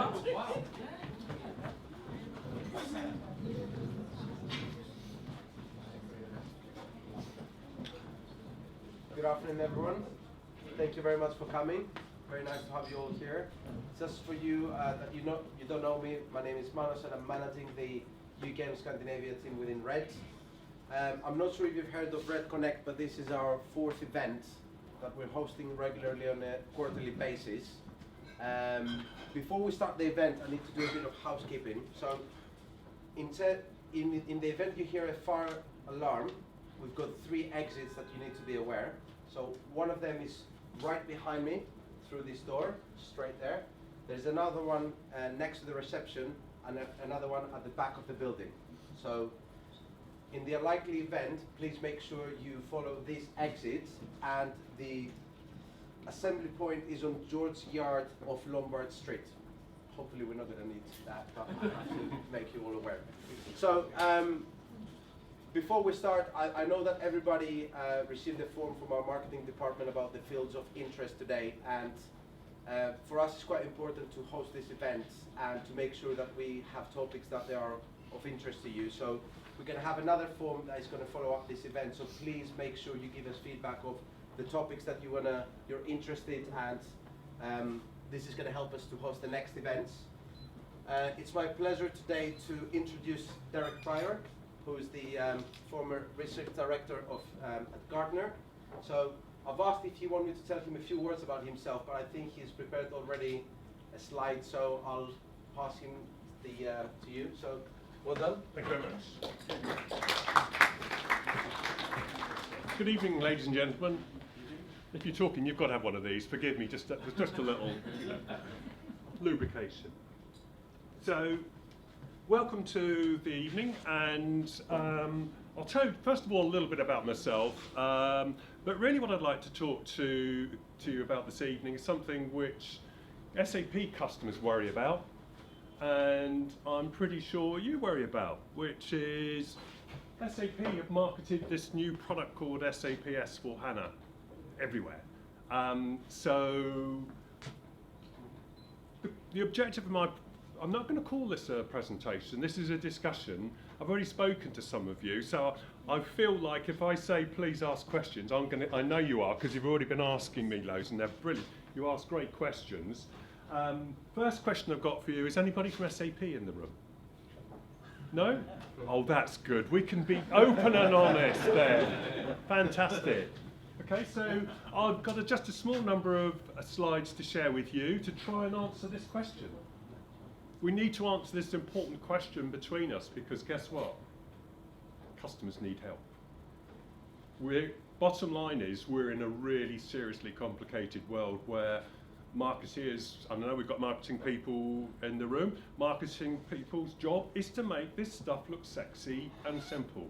Good afternoon, everyone. Thank you very much for coming. Very nice to have you all here. Just for you that you don't know me, my name is Manos and I'm managing the UK and Scandinavia team within Red. I'm not sure if you've heard of Red Connect, but this is our fourth event that we're hosting regularly on a quarterly basis. Before we start the event, I need to do a bit of housekeeping. So, in the event you hear a fire alarm, we've got 3 exits that you need to be aware. So one of them is right behind me through this door, straight there. There's another one next to the reception and another one at the back of the building. So in the unlikely event, please make sure you follow these exits, and the assembly point is on George Yard of Lombard Street. Hopefully we're not going to need that, but I have to make you all aware. So before we start, I know that everybody received a form from our marketing department about the fields of interest today, and for us it's quite important to host this event and to make sure that we have topics that they are of interest to you. So we're going to have another form that is going to follow up this event, so please make sure you give us feedback of the topics that you're interested in, and this is going to help us to host the next events. It's my pleasure today to introduce Derek Pryor, who is the former research director of at Gartner. So I've asked if you want me to tell him a few words about himself, but I think he's prepared already a slide, so I'll pass him to you. So well done. Thank you very much. Good evening, ladies and gentlemen. If you're talking, you've got to have one of these. Forgive me, just a little lubrication. So, welcome to the evening, and I'll tell you first of all a little bit about myself. But really, what I'd like to talk to you about this evening is something which SAP customers worry about, and I'm pretty sure you worry about, which is SAP have marketed this new product called SAP S/4HANA everywhere. So the objective of I'm not going to call this a presentation, this is a discussion. I've already spoken to some of you, so I feel like if I say please ask questions, I know you are, because you've already been asking me loads and they're brilliant. You ask great questions. First question I've got for you, is anybody from SAP in the room? No? Oh, that's good. We can be open and honest then. Fantastic. Okay, so I've got just a small number of slides to share with you to try and answer this question. We need to answer this important question between us, because guess what? Customers need help. Bottom line is, we're in a really seriously complicated world where marketeers, I know we've got marketing people in the room, marketing people's job is to make this stuff look sexy and simple.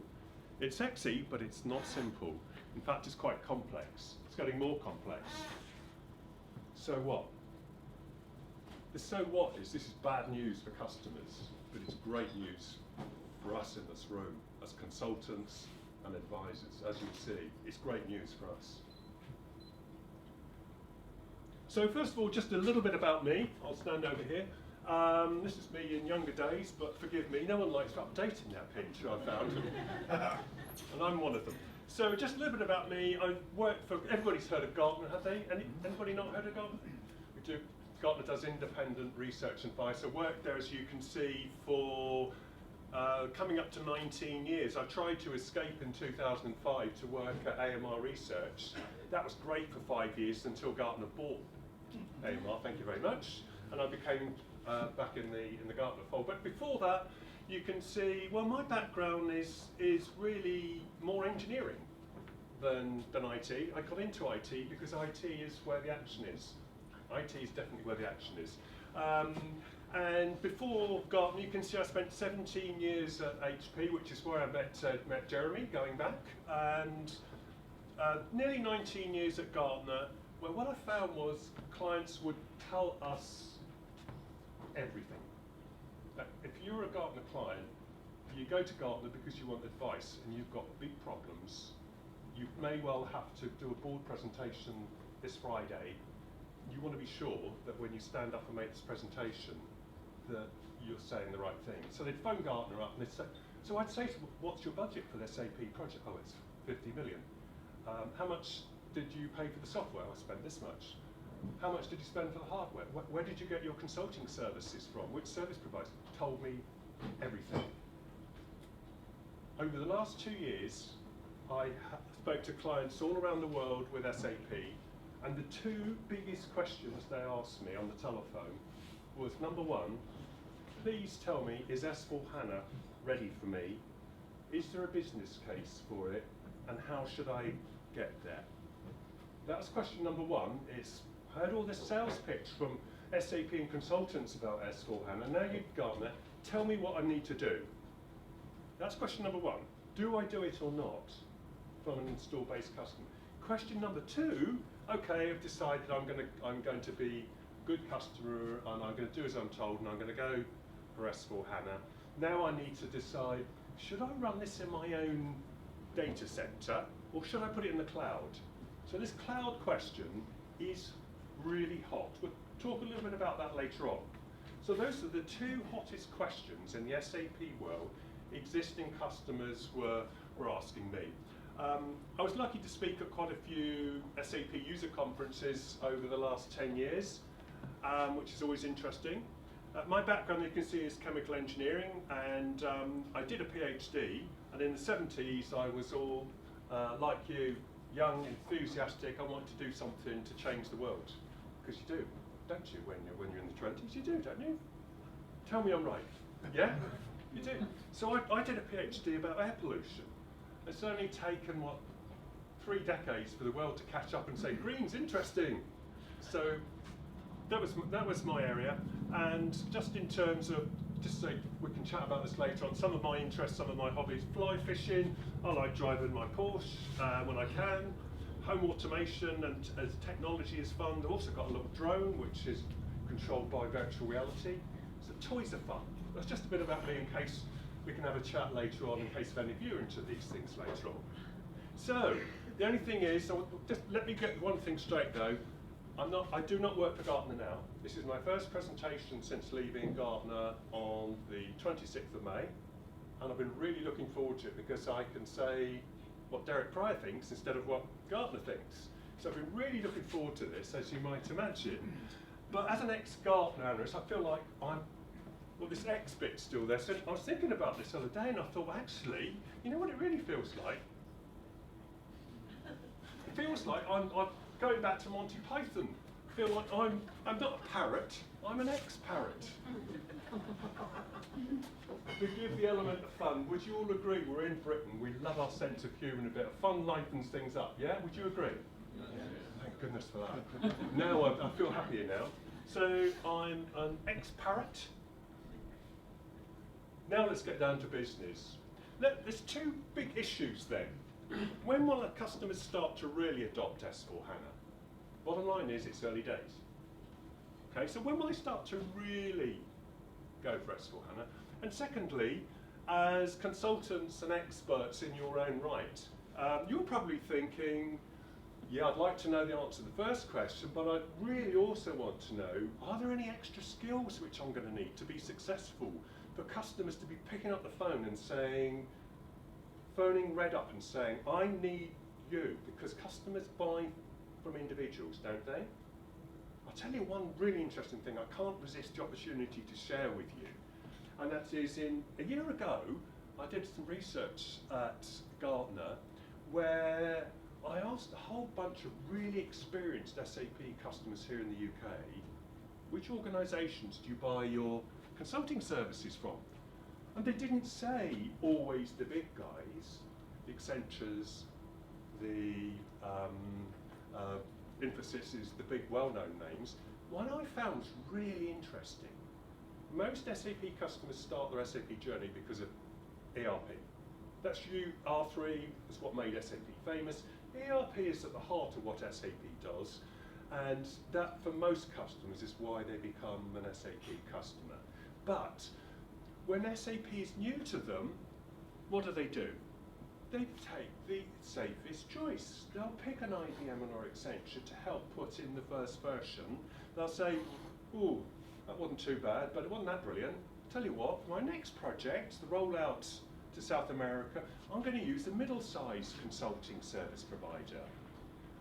It's sexy, but it's not simple. In fact, it's quite complex. It's getting more complex. So what? The so what is, this is bad news for customers, but it's great news for us in this room as consultants and advisors. As you'll see, it's great news for us. So first of all, just a little bit about me. I'll stand over here. This is me in younger days, but forgive me, no one likes updating that picture, I found. And I'm one of them. So just a little bit about me. I work for, everybody's heard of Gartner, have they? Anybody not heard of Gartner? We do. Gartner does independent research and advice. I worked there, as you can see, for coming up to 19 years. I tried to escape in 2005 to work at AMR Research. That was great for 5 years until Gartner bought AMR, thank you very much. And I became back in the Gartner fold. But before that, you can see, well, my background is really more engineering than IT. I got into IT because IT is where the action is. IT is definitely where the action is. And before Gartner, you can see I spent 17 years at HP, which is where I met Jeremy, going back, and nearly 19 years at Gartner, where what I found was clients would tell us everything. If you're a Gartner client, you go to Gartner because you want advice and you've got big problems. You may well have to do a board presentation this Friday. You want to be sure that when you stand up and make this presentation, that you're saying the right thing. So they'd phone Gartner up and they'd say, so I'd say to them, what's your budget for the SAP project? Oh, it's 50 million. How much did you pay for the software? I spent this much. How much did you spend for the hardware? Where did you get your consulting services from? Which service providers? Told me everything. Over the last 2 years, I spoke to clients all around the world with SAP, and the two biggest questions they asked me on the telephone was, number one, please tell me, is S4HANA ready for me? Is there a business case for it? And how should I get there? That's question number one. It's heard all this sales pitch from SAP and consultants about S4HANA. Now you've Gartner, tell me what I need to do. That's question number one. Do I do it or not from an install-based customer? Question number two, okay, I've decided I'm going to be a good customer and I'm going to do as I'm told and I'm going to go for S4HANA. Now I need to decide, should I run this in my own data center or should I put it in the cloud? So this cloud question is really hot. We'll talk a little bit about that later on. So those are the two hottest questions in the SAP world existing customers were asking me. I was lucky to speak at quite a few SAP user conferences over the last 10 years, which is always interesting. My background, you can see, is chemical engineering, and I did a PhD, and in the 70s I was all, like you, young, enthusiastic. I wanted to do something to change the world. Because you do, don't you, when you're in the 20s? You do, don't you? Tell me I'm right. Yeah? You do. So I did a PhD about air pollution. It's only taken, what, 3 decades for the world to catch up and say, green's interesting. So that was my area. And just in terms of, just so we can chat about this later on, some of my interests, some of my hobbies, fly fishing. I like driving my Porsche when I can. Home automation and as technology is fun. I've also got a little drone which is controlled by virtual reality. So toys are fun. That's just a bit about me in case we can have a chat later on in case if any of you are into these things later on. So the only thing is, so just let me get one thing straight though. I do not work for Gartner now. This is my first presentation since leaving Gartner on the 26th of May. And I've been really looking forward to it because I can say what Derek Pryor thinks instead of what Gartner thinks. So I've been really looking forward to this, as you might imagine. But as an ex-Gartner analyst, I feel like this X bit's still there. So I was thinking about this the other day and I thought, well, actually, you know what it really feels like? It feels like I'm going back to Monty Python. I feel like I'm not a parrot, I'm an ex-parrot. Forgive the element of fun. Would you all agree we're in Britain? We love our sense of humour and a bit of fun lightens things up, yeah? Would you agree? Yeah. Thank goodness for that. Now I feel happier now. So I'm an ex-parrot. Now let's get down to business. There's two big issues then. When will our customers start to really adopt S4HANA? Bottom line is it's early days. Okay, so when will they start to really go for S4HANA? And secondly, as consultants and experts in your own right, you're probably thinking, yeah, I'd like to know the answer to the first question, but I'd really also want to know, are there any extra skills which I'm going to need to be successful? For customers to be picking up the phone and saying, phoning Red up and saying, I need you, because customers buy from individuals, don't they? I'll tell you one really interesting thing I can't resist the opportunity to share with you. And that is, a year ago, I did some research at Gartner where I asked a whole bunch of really experienced SAP customers here in the UK, which organisations do you buy your consulting services from? And they didn't say always the big guys, the Accentures, the Infosys, the big well-known names. One I found was really interesting. Most SAP customers start their SAP journey because of ERP. That's R3 is what made SAP famous. ERP is at the heart of what SAP does, and that for most customers is why they become an SAP customer. But when SAP is new to them, what do? They take the safest choice. They'll pick an IBM or Accenture to help put in the first version. They'll say, ooh, That wasn't too bad, but it wasn't that brilliant. Tell you what, for my next project, the rollout to South America, I'm going to use a middle-sized consulting service provider.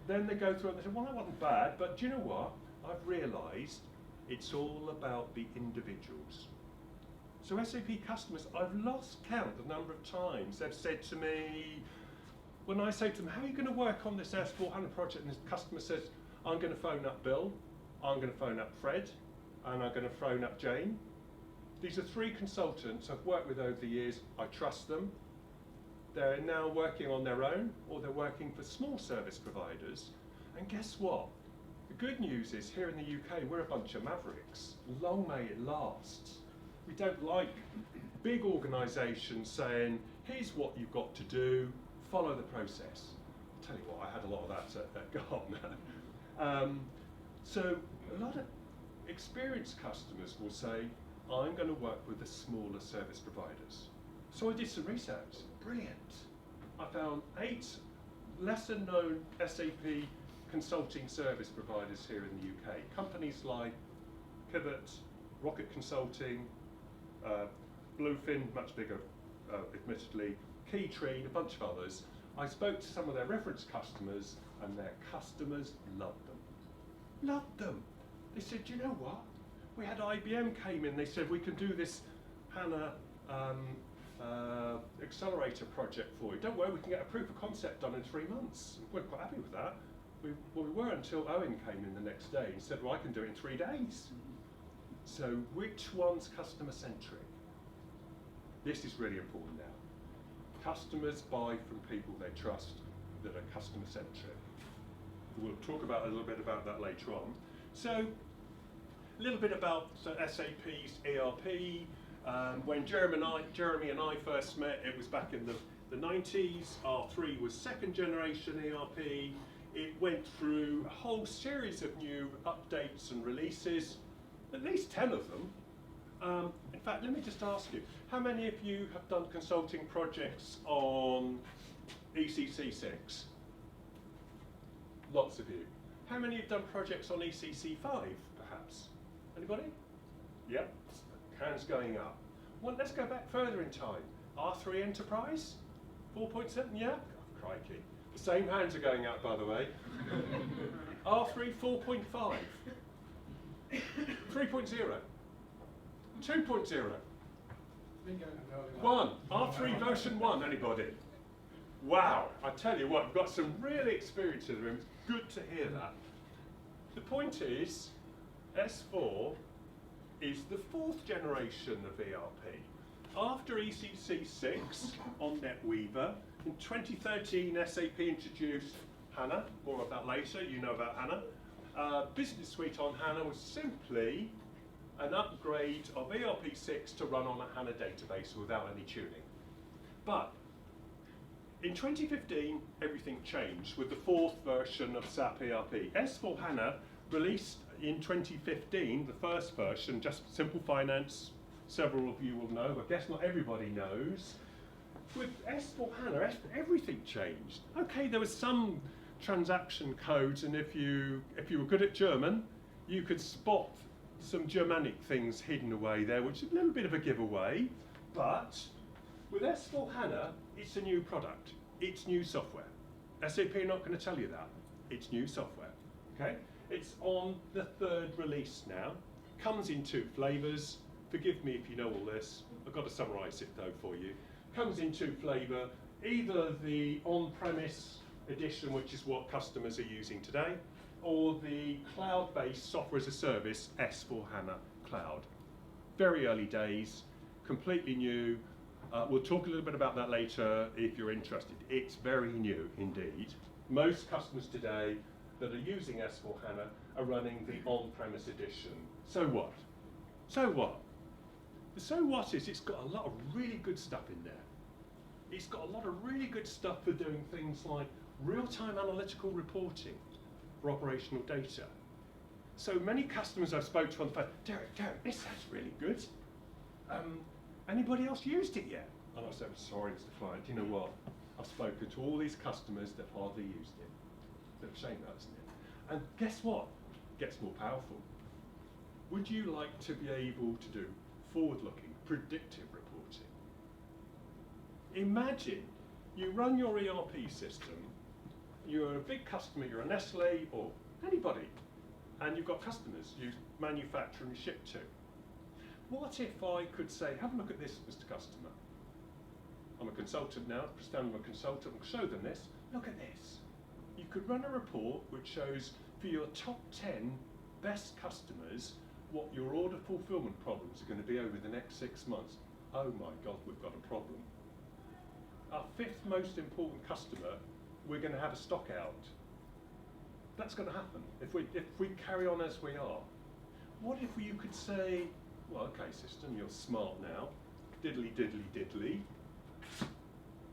Then they go through and they say, well, that wasn't bad, but do you know what? I've realised it's all about the individuals. So SAP customers, I've lost count the number of times they've said to me, when I say to them, how are you going to work on this S400 project? And the customer says, I'm going to phone up Bill, I'm going to phone up Fred, and I'm going to phone up Jane. These are 3 consultants I've worked with over the years. I trust them. They're now working on their own, or they're working for small service providers. And guess what? The good news is here in the UK, we're a bunch of mavericks. Long may it last. We don't like big organisations saying, here's what you've got to do, follow the process. I'll tell you what, I had a lot of that at Gartner. So a lot of experienced customers will say, I'm going to work with the smaller service providers. So I did some research. Brilliant. I found 8 lesser known SAP consulting service providers here in the UK. Companies like Pivot, Rocket Consulting, Bluefin, much bigger admittedly, Keytree, a bunch of others. I spoke to some of their reference customers and their customers loved them. Loved them. They said, you know what? We had IBM came in, they said we can do this HANA accelerator project for you. Don't worry, we can get a proof of concept done in 3 months. We weren't quite happy with that. We were until Owen came in the next day and said, well, I can do it in 3 days. So which one's customer centric? This is really important now. Customers buy from people they trust that are customer centric. We'll talk about a little bit about that later on. So a little bit about SAP's ERP. When Jeremy and I first met, it was back in the 90s. R3 was 2nd generation ERP. It went through a whole series of new updates and releases, at least 10 of them. In fact, let me just ask you, how many of you have done consulting projects on ECC 6? Lots of you. How many have done projects on ECC 5, perhaps? Anybody? Yep, hands going up. Well, let's go back further in time. R3 Enterprise? 4.7, yeah? Oh, crikey. The same hands are going up, by the way. R3 4.5. 3.0. 2.0. 1. R3 version 1, anybody? Wow, I tell you what, we've got some really experience in the room. It's good to hear that. The point is, S4 is the 4th generation of ERP. After ECC 6 on NetWeaver, in 2013 SAP introduced HANA, more of that later, you know about HANA. Business Suite on HANA was simply an upgrade of ERP 6 to run on a HANA database without any tuning. But in 2015, everything changed with the 4th version of SAP ERP. S4 HANA released in 2015, the first version, just Simple Finance, several of you will know, but I guess not everybody knows. With S4 HANA, everything changed. Okay, there was some transaction codes, and if you were good at German, you could spot some Germanic things hidden away there, which is a little bit of a giveaway. But with S4 HANA, it's a new product. It's new software. SAP are not going to tell you that. It's new software. Okay? It's on the 3rd release now. Comes in 2 flavors. Forgive me if you know all this. I've got to summarize it though for you. Comes in 2 flavor. Either the on-premise edition, which is what customers are using today, or the cloud-based software as a service, S4 HANA Cloud. Very early days, completely new. We'll talk a little bit about that later if you're interested. It's very new indeed. Most customers today that are using S4 HANA are running the on-premise edition. So what? So what? The so what is it's got a lot of really good stuff in there. It's got a lot of really good stuff for doing things like real-time analytical reporting for operational data. So many customers I've spoken to on the phone, Derek, this sounds really good. Anybody else used it yet? And I said, sorry, Mr. Client, you know what? I've spoken to all these customers that hardly used it. Bit of a shame that, isn't it? And guess what? It gets more powerful. Would you like to be able to do forward-looking, predictive reporting? Imagine you run your ERP system, you're a big customer, you're a Nestle or anybody, and you've got customers you manufacture and ship to. What if I could say, have a look at this, Mr. Customer. I'm a consultant now, pretend I'm a consultant, and show them this. Look at this. You could run a report which shows for your top 10 best customers what your order fulfillment problems are going to be over the next 6 months. Oh my God, we've got a problem. Our 5th most important customer, we're going to have a stock out. That's going to happen if we carry on as we are. What if you could say, well, okay, system, you're smart now. Diddly, diddly, diddly.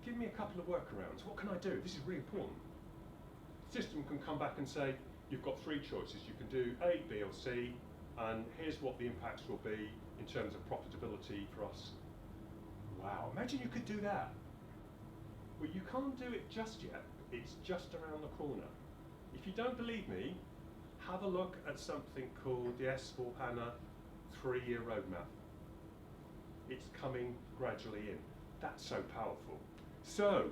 Give me a couple of workarounds. What can I do? This is really important. System can come back and say, you've got 3 choices. You can do A, B, or C, and here's what the impacts will be in terms of profitability for us. Wow, imagine you could do that. Well, you can't do it just yet. It's just around the corner. If you don't believe me, have a look at something called the S/4HANA 3-year roadmap. It's coming gradually in. That's so powerful. So,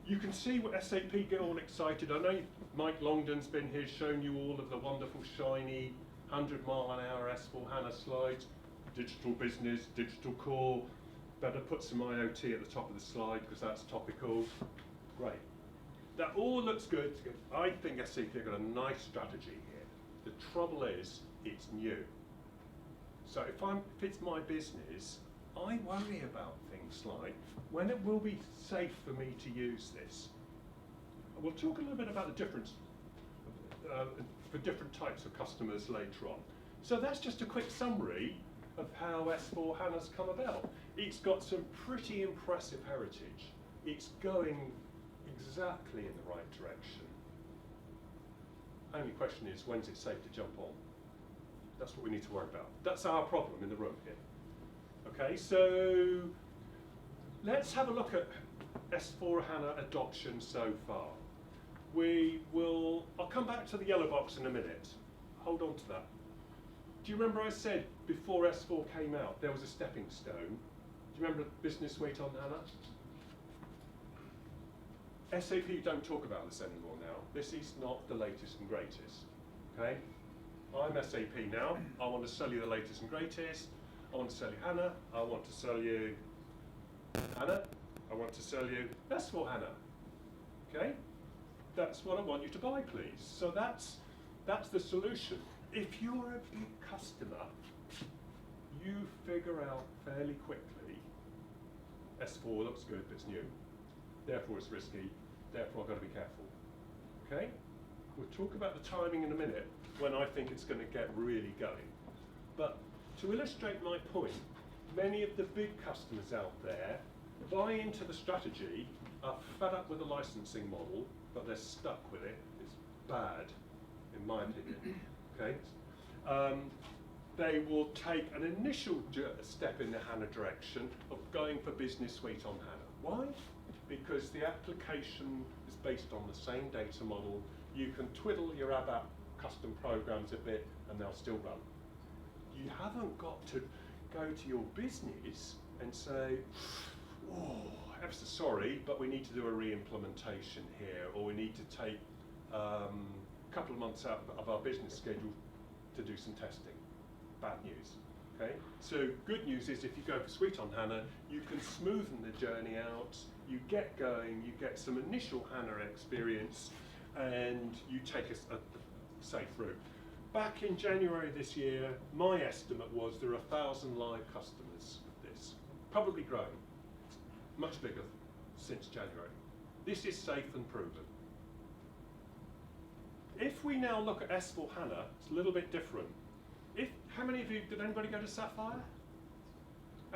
you can see what SAP get all excited. I know Mike Longdon's been here showing you all of the wonderful, shiny, 100-mile-an-hour S/4HANA slides. Digital business, digital core. Better put some IoT at the top of the slide because that's topical. Great. That all looks good. I think SAP have got a nice strategy here. The trouble is, it's new. So if it's my business, I worry about things like when it will be safe for me to use this. We'll talk a little bit about the difference for different types of customers later on. So that's just a quick summary of how S/4HANA's come about. It's got some pretty impressive heritage. It's going exactly in the right direction. Only question is, when's it safe to jump on? That's what we need to worry about. That's our problem in the room here. Okay, so let's have a look at S/4HANA adoption so far. I'll come back to the yellow box in a minute. Hold on to that. Do you remember I said before S4 came out, there was a stepping stone? Do you remember Business Suite on HANA? SAP don't talk about this anymore now. This is not the latest and greatest, okay? I'm SAP now. I want to sell you the latest and greatest. I want to sell you HANA. I want to sell you HANA. I want to sell you S4 HANA, okay? That's what I want you to buy, please. So that's the solution. If you're a big customer, you figure out fairly quickly, S4 looks good, but it's new. Therefore it's risky, therefore I've got to be careful. Okay? We'll talk about the timing in a minute when I think it's going to get really going. But to illustrate my point, many of the big customers out there buy into the strategy, are fed up with the licensing model, but they're stuck with it. It's bad, in my opinion. Okay? They will take an initial step in the HANA direction of going for Business Suite on HANA. Why? Because the application is based on the same data model. You can twiddle your ABAP custom programs a bit and they'll still run. You haven't got to go to your business and say, oh, I'm so sorry, but we need to do a re-implementation here, or we need to take a couple of months out of our business schedule to do some testing. Bad news. Okay? So good news is if you go for Suite on HANA, you can smoothen the journey out, you get going, you get some initial HANA experience, and you take a safe route. Back in January this year, my estimate was there are 1,000 live customers of this, probably growing, much bigger since January. This is safe and proven. If we now look at S/4HANA, it's a little bit different. How many of you, did anybody go to Sapphire?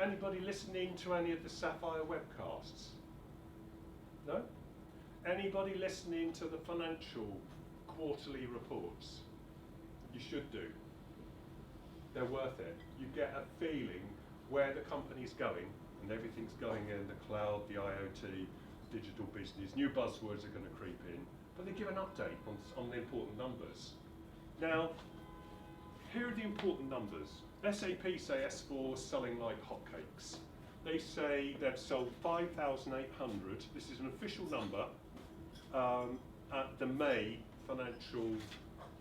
Anybody listening to any of the Sapphire webcasts? No? Anybody listening to the financial quarterly reports? You should do. They're worth it. You get a feeling where the company's going, and everything's going in the cloud, the IoT, digital business. New buzzwords are going to creep in, but they give an update on the important numbers. Now, here are the important numbers. SAP say S4 is selling like hotcakes. They say they've sold 5,800, this is an official number, at the May financial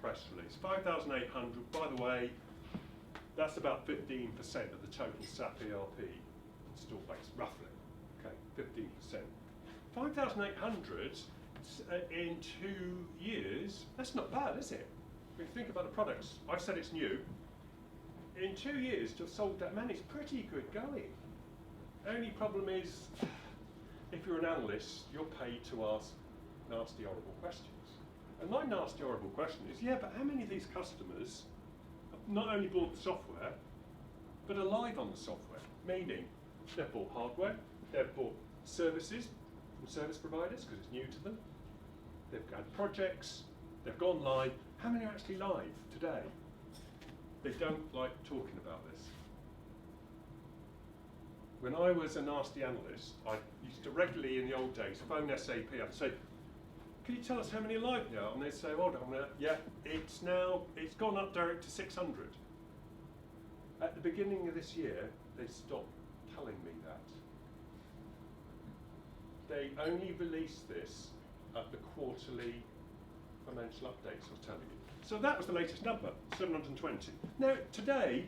press release. 5,800, by the way, that's about 15% of the total SAP ERP install base, roughly. Okay, 15%. 5,800 in 2 years, that's not bad, is it? When you think about the products, I've said it's new. In 2 years to have sold that many is pretty good going. Only problem is, if you're an analyst, you're paid to ask nasty, horrible questions. And my nasty, horrible question is, yeah, but how many of these customers have not only bought the software, but are live on the software? Meaning, they've bought hardware, they've bought services from service providers, because it's new to them, they've had projects, they've gone live. How many are actually live today? They don't like talking about this. When I was a nasty analyst, I used to regularly in the old days phone SAP. I'd say, "Can you tell us how many are live now?" And they'd say, "Hold on a minute. Yeah, it's gone up direct to 600." At the beginning of this year, they stopped telling me that. They only released this at the quarterly financial updates, I was telling you. So that was the latest number, 720. Now, today,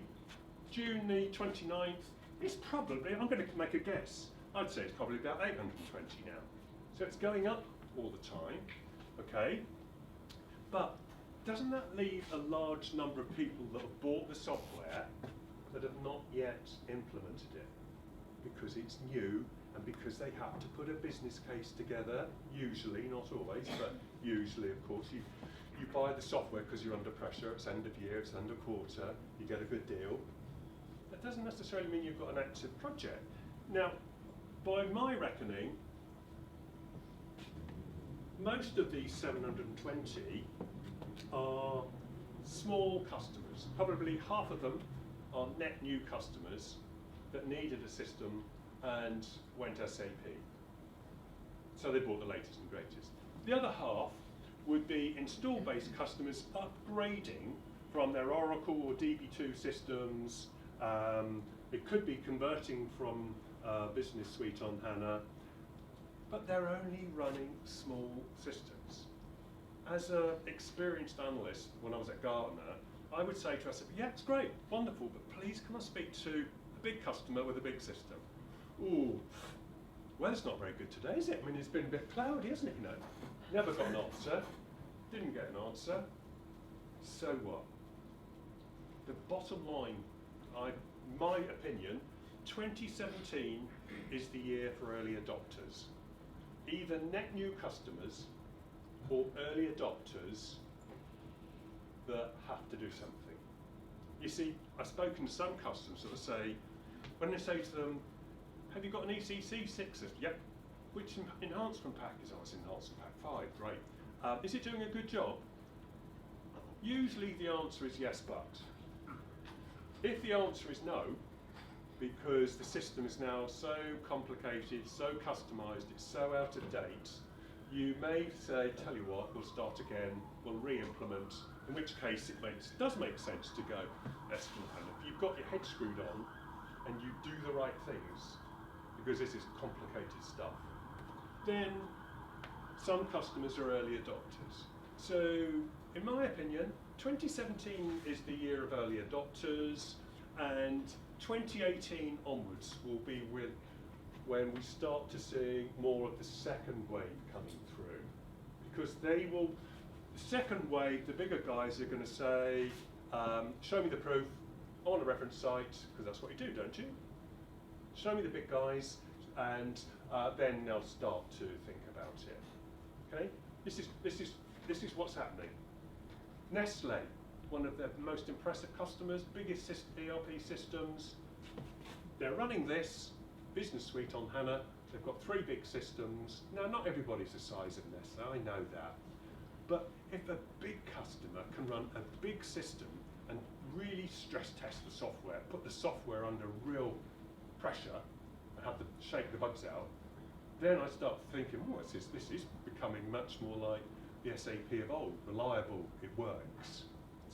June the 29th, it's probably, I'm going to make a guess, I'd say it's probably about 820 now. So it's going up all the time, okay? But doesn't that leave a large number of people that have bought the software that have not yet implemented it? Because it's new and because they have to put a business case together, usually, not always, but usually, of course, you buy the software because you're under pressure, it's end of year, it's end of quarter, you get a good deal. That doesn't necessarily mean you've got an active project. Now, by my reckoning, most of these 720 are small customers. Probably half of them are net new customers that needed a system and went SAP. So they bought the latest and greatest. The other half would be install-based customers upgrading from their Oracle or DB2 systems. It could be converting from Business Suite on HANA, but they're only running small systems. As an experienced analyst, when I was at Gartner, I would say to us, yeah, it's great, wonderful, but please can I speak to a big customer with a big system? Ooh, weather's not very good today, is it? I mean, it's been a bit cloudy, hasn't it, you know? Never got an answer, didn't get an answer, so what? The bottom line, my opinion, 2017 is the year for early adopters. Either net new customers or early adopters that have to do something. You see, I've spoken to some customers that say, when they say to them, have you got an ECC 6 system? Yep. Which enhancement pack is on? It's enhancement pack 5, great. Is it doing a good job? Usually the answer is yes, but. If the answer is no, because the system is now so complicated, so customized, it's so out of date, you may say, tell you what, we'll start again, we'll re-implement, in which case it does make sense to go S/4HANA. If you've got your head screwed on and you do the right things, because this is complicated stuff, then some customers are early adopters. So, in my opinion, 2017 is the year of early adopters, and 2018 onwards will be when we start to see more of the second wave coming through. Because the second wave, the bigger guys are going to say, show me the proof, I want a reference site, because that's what you do, don't you? Show me the big guys, and then they'll start to think about it. Okay? This is what's happening. Nestle, one of their most impressive customers, biggest ERP systems. They're running this Business Suite on HANA. They've got 3 big systems. Now, not everybody's the size of Nestle, I know that. But if a big customer can run a big system and really stress test the software, put the software under real pressure, and have to shake the bugs out, then I start thinking, oh, this is becoming much more like the SAP of old, reliable, it works.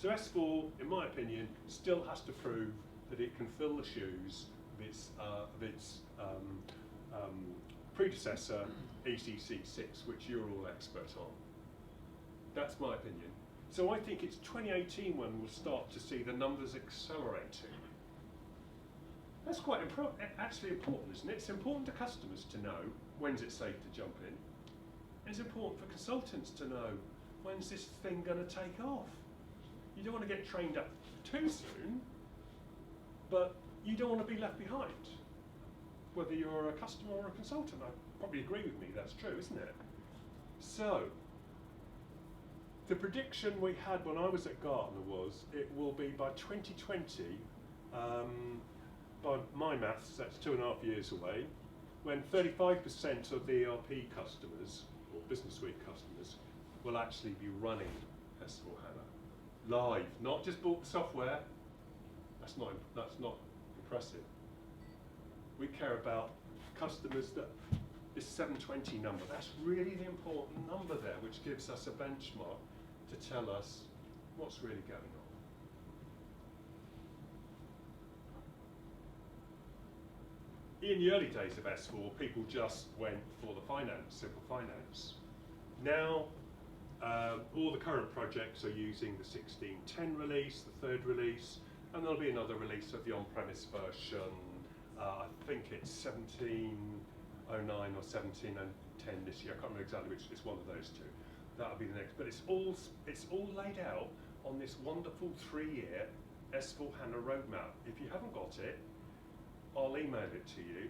So S4, in my opinion, still has to prove that it can fill the shoes of its predecessor, ECC6, which you're all expert on. That's my opinion. So I think it's 2018 when we'll start to see the numbers accelerating. That's quite actually important, isn't it? It's important to customers to know when's it safe to jump in. It's important for consultants to know when's this thing going to take off. You don't want to get trained up too soon, but you don't want to be left behind. Whether you're a customer or a consultant, I probably agree with me, that's true, isn't it? So, the prediction we had when I was at Gartner was it will be by 2020, by my maths, that's 2.5 years away, when 35% of the ERP customers, or Business Suite customers, will actually be running S4HANA. Live, not just bought the software. That's not impressive. We care about customers that this 720 number, that's really the important number there, which gives us a benchmark to tell us what's really going on. In the early days of S4, people just went for the finance, simple finance. Now, all the current projects are using the 16.10 release, the third release, and there'll be another release of the on-premise version. I think it's 17.09 or 17.10 this year. I can't remember exactly which. It's one of those two. That'll be the next. But it's all laid out on this wonderful 3-year S4HANA roadmap. If you haven't got it, I'll email it to you,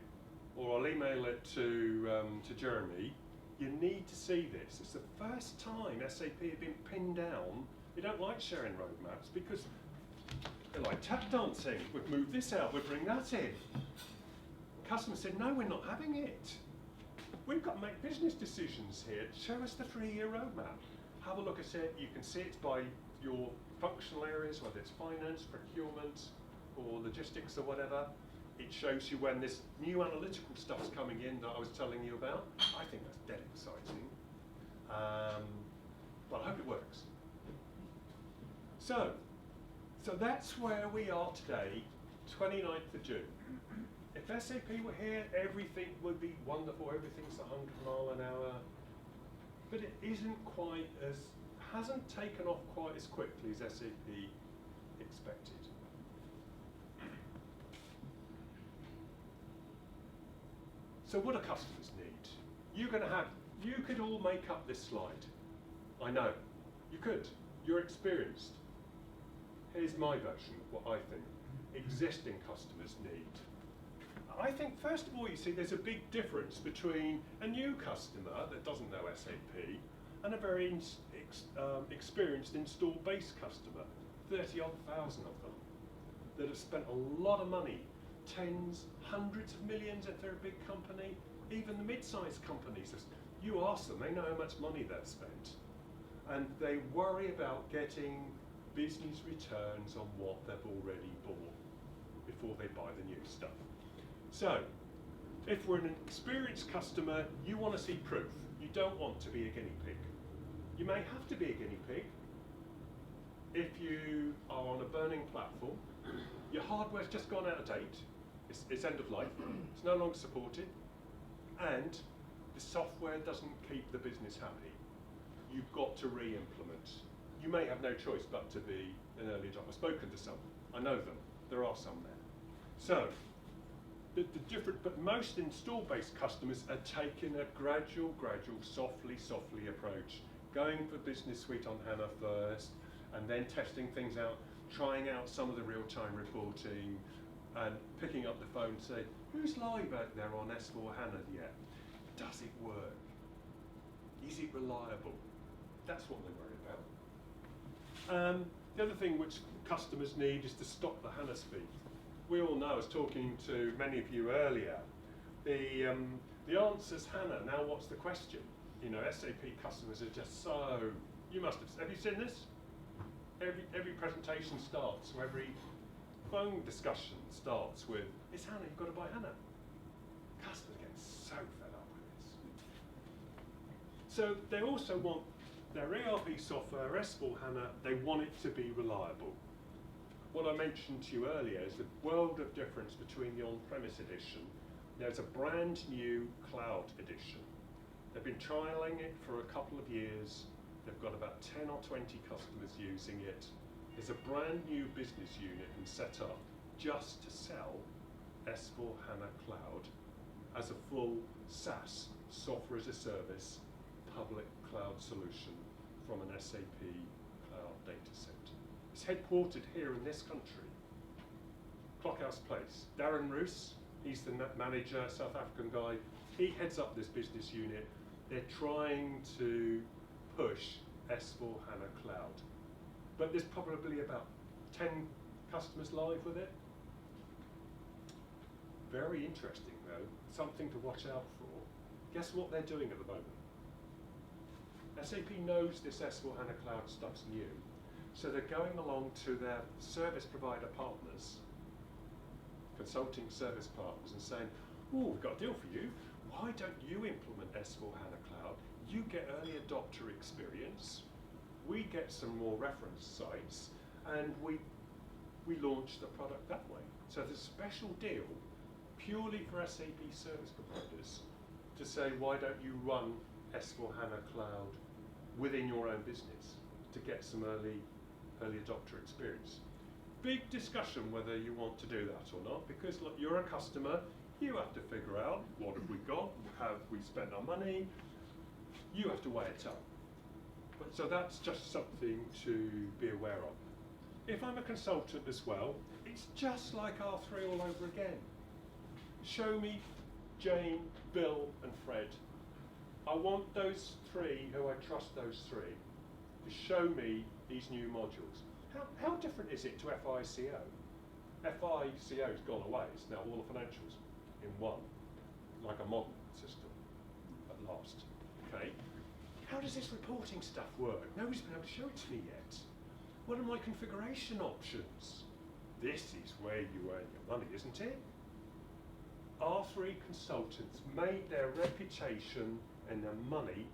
or I'll email it to Jeremy. You need to see this. It's the first time SAP have been pinned down. They don't like sharing roadmaps because they're like tap dancing. We've moved this out, we'll bring that in. Customers said, no, we're not having it. We've got to make business decisions here. Show us the 3-year roadmap. Have a look at it. You can see it by your functional areas, whether it's finance, procurement, or logistics or whatever. It shows you when this new analytical stuff's coming in that I was telling you about. I think that's dead exciting. But I hope it works. So that's where we are today, 29th of June. If SAP were here, everything would be wonderful, everything's 100 miles an hour. But it hasn't taken off quite as quickly as SAP expected. So what do customers need? You could all make up this slide. I know, you could. You're experienced. Here's my version of what I think existing customers need. I think, first of all, you see there's a big difference between a new customer that doesn't know SAP and a very experienced installed base customer, 30-odd thousand of them, that have spent a lot of money, tens, hundreds of millions if they're a big company, even the mid-sized companies. You ask them, they know how much money they've spent. And they worry about getting business returns on what they've already bought before they buy the new stuff. So, if we're an experienced customer, you want to see proof. You don't want to be a guinea pig. You may have to be a guinea pig if you are on a burning platform. Your hardware's just gone out of date. It's end of life. It's no longer supported. And the software doesn't keep the business happy. You've got to re-implement. You may have no choice but to be an early adopter. I've spoken to some. I know them. There are some there. So, but most install-based customers are taking a gradual, softly approach, going for Business Suite on HANA first, and then testing things out, trying out some of the real-time reporting, and picking up the phone and say, who's live out there on S4HANA yet? Does it work? Is it reliable? That's what they worry about. The other thing which customers need is to stop the HANA speed. We all know, I was talking to many of you earlier, the answer's HANA. Now what's the question? You know, SAP customers are just so, you seen this? Every presentation starts, or every phone discussion starts with, it's HANA, you've got to buy HANA. Customers get so fed up with this. So they also want their ERP software, S/4HANA, they want it to be reliable. What I mentioned to you earlier is the world of difference between the on-premise edition. There's a brand new cloud edition. They've been trialing it for a couple of years. They've got about 10 or 20 customers using it. There's a brand new business unit and set up just to sell S/4HANA Cloud as a full SaaS, software as a service, public cloud solution from an SAP cloud data set. It's headquartered here in this country, Clockhouse Place. Darren Roos, he's the manager, South African guy. He heads up this business unit. They're trying to push S/4HANA Cloud. But there's probably about 10 customers live with it. Very interesting though, something to watch out for. Guess what they're doing at the moment? SAP knows this S/4HANA Cloud stuff's new, so they're going along to their service provider partners, consulting service partners, and saying, oh, we've got a deal for you. Why don't you implement S/4HANA Cloud? You get early adopter experience, we get some more reference sites, and we launch the product that way. So there's a special deal purely for SAP service providers to say, why don't you run S/4HANA Cloud within your own business to get some early adopter experience. Big discussion whether you want to do that or not, because look, you're a customer, you have to figure out what have we got, have we spent our money, you have to weigh it up. But, so that's just something to be aware of. If I'm a consultant as well, it's just like R3 all over again. Show me Jane, Bill and Fred. I want those three, who I trust those three, to show me these new modules. How different is it to FICO? FICO's gone away, it's now all the financials in one, like a modern system at last, okay? How does this reporting stuff work? Nobody's been able to show it to me yet. What are my configuration options? This is where you earn your money, isn't it? R3 consultants made their reputation and their money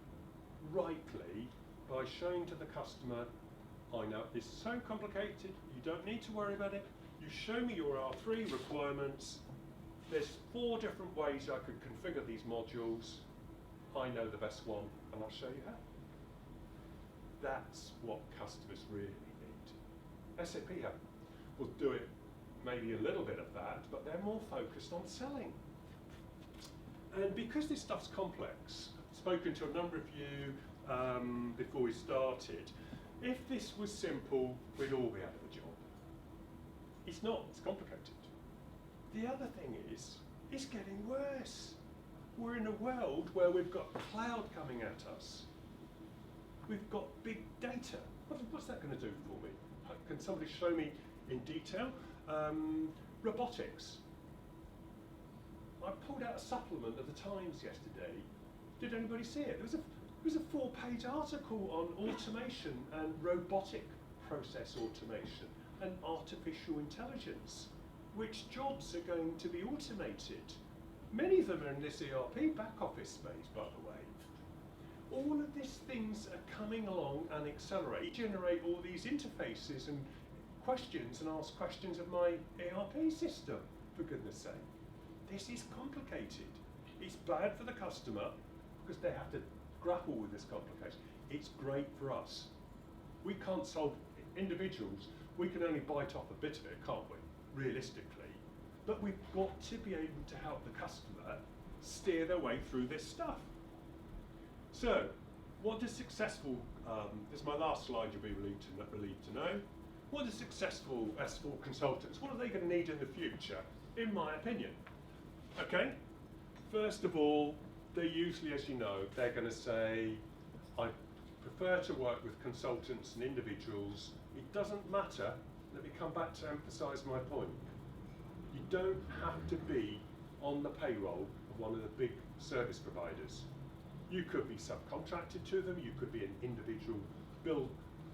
rightly by showing to the customer, I know it's so complicated, you don't need to worry about it. You show me your R3 requirements. There's 4 different ways I could configure these modules. I know the best one, and I'll show you how. That's what customers really need. SAP will do it, maybe a little bit of that, but they're more focused on selling. And because this stuff's complex, I've spoken to a number of you before we started. If this was simple, we'd all be out of a job. It's not, it's complicated. The other thing is, it's getting worse. We're in a world where we've got cloud coming at us. We've got big data. What's that going to do for me? Can somebody show me in detail? Robotics. I pulled out a supplement of the Times yesterday. Did anybody see it? There was a 4-page article on automation and robotic process automation and artificial intelligence. Which jobs are going to be automated? Many of them are in this ERP back office space, by the way. All of these things are coming along and accelerate, generate all these interfaces and questions and ask questions of my ERP system, for goodness sake. This is complicated. It's bad for the customer because they have to grapple with this complication. It's great for us. We can't solve individuals. We can only bite off a bit of it, can't we, realistically? But we've got to be able to help the customer steer their way through this stuff. So, what does successful, this is my last slide you'll be relieved to know. What are successful S4 consultants, what are they going to need in the future, in my opinion? Okay, first of all, they usually, as you know, they're going to say, I prefer to work with consultants and individuals. It doesn't matter, let me come back to emphasise my point. You don't have to be on the payroll of one of the big service providers. You could be subcontracted to them, you could be an individual Bill,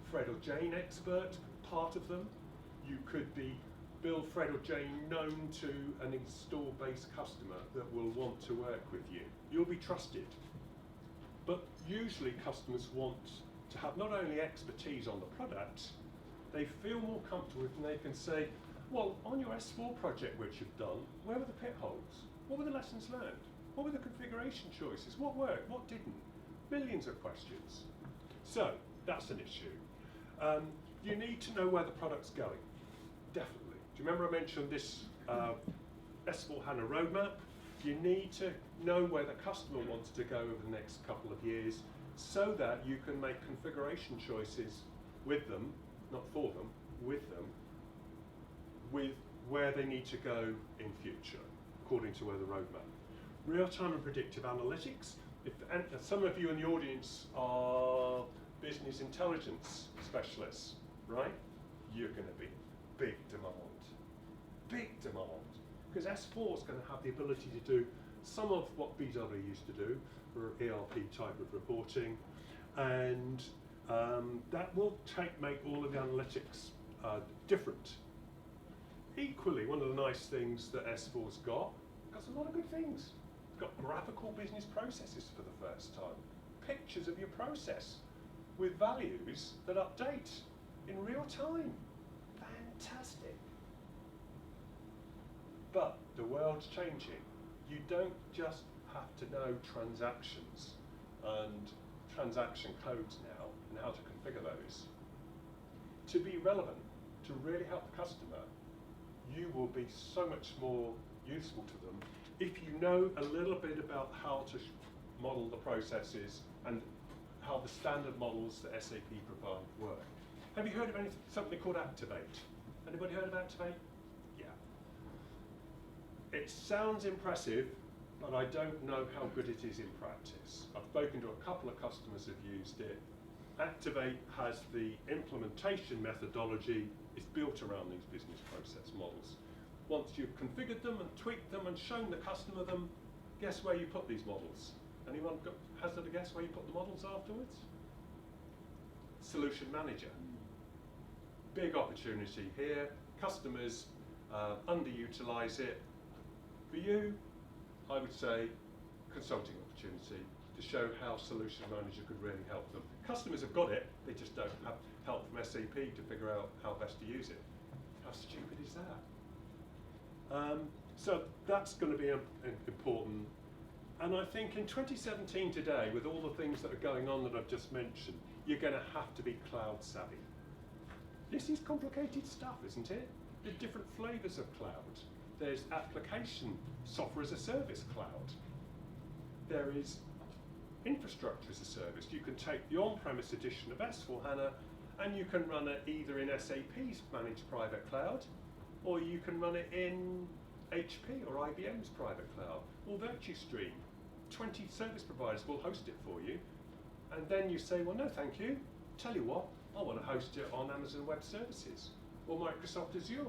Fred or Jane expert, part of them. You could be Bill, Fred or Jane known to an install-based customer that will want to work with you. You'll be trusted. But usually customers want to have not only expertise on the product, they feel more comfortable when they can say, well, on your S4 project which you've done, where were the pit holes? What were the lessons learned? What were the configuration choices? What worked? What didn't? Millions of questions. So, that's an issue. You need to know where the product's going, definitely. Do you remember I mentioned this S4HANA roadmap? You need to know where the customer wants to go over the next couple of years so that you can make configuration choices with them, not for them, with them, with where they need to go in future, according to where the roadmap. Real-time and predictive analytics. And some of you in the audience are business intelligence specialists, right? You're going to be big demand. Because S4 is going to have the ability to do some of what BW used to do for ERP type of reporting, and that will make all of the analytics different. Equally, one of the nice things that S4's got a lot of good things. It's got graphical business processes for the first time, pictures of your process with values that update in real time. Fantastic. But the world's changing. You don't just have to know transactions and transaction codes now and how to configure those. To be relevant, to really help the customer, you will be so much more useful to them if you know a little bit about how to model the processes and how the standard models that SAP provide work. Have you heard of something called Activate? Anybody heard of Activate? Yeah. It sounds impressive, but I don't know how good it is in practice. I've spoken to a couple of customers who've used it. Activate has the implementation methodology. It's built around these business process models. Once you've configured them and tweaked them and shown the customer them, guess where you put these models? Anyone hazard a guess where you put the models afterwards? Solution Manager. Big opportunity here. Customers underutilize it. For you, I would say consulting opportunity to show how Solution Manager could really help them. Customers have got it, they just don't have help from SAP to figure out how best to use it. How stupid is that? So that's going to be important. And I think in 2017 today, with all the things that are going on that I've just mentioned, you're going to have to be cloud savvy. This is complicated stuff, isn't it? There's different flavors of cloud. There's application software as a service cloud. There is infrastructure as a service. You can take the on-premise edition of S4HANA and you can run it either in SAP's managed private cloud, or you can run it in HP or IBM's private cloud, or VirtuStream. 20 service providers will host it for you, and then you say, well, no, thank you. Tell you what, I want to host it on Amazon Web Services or Microsoft Azure.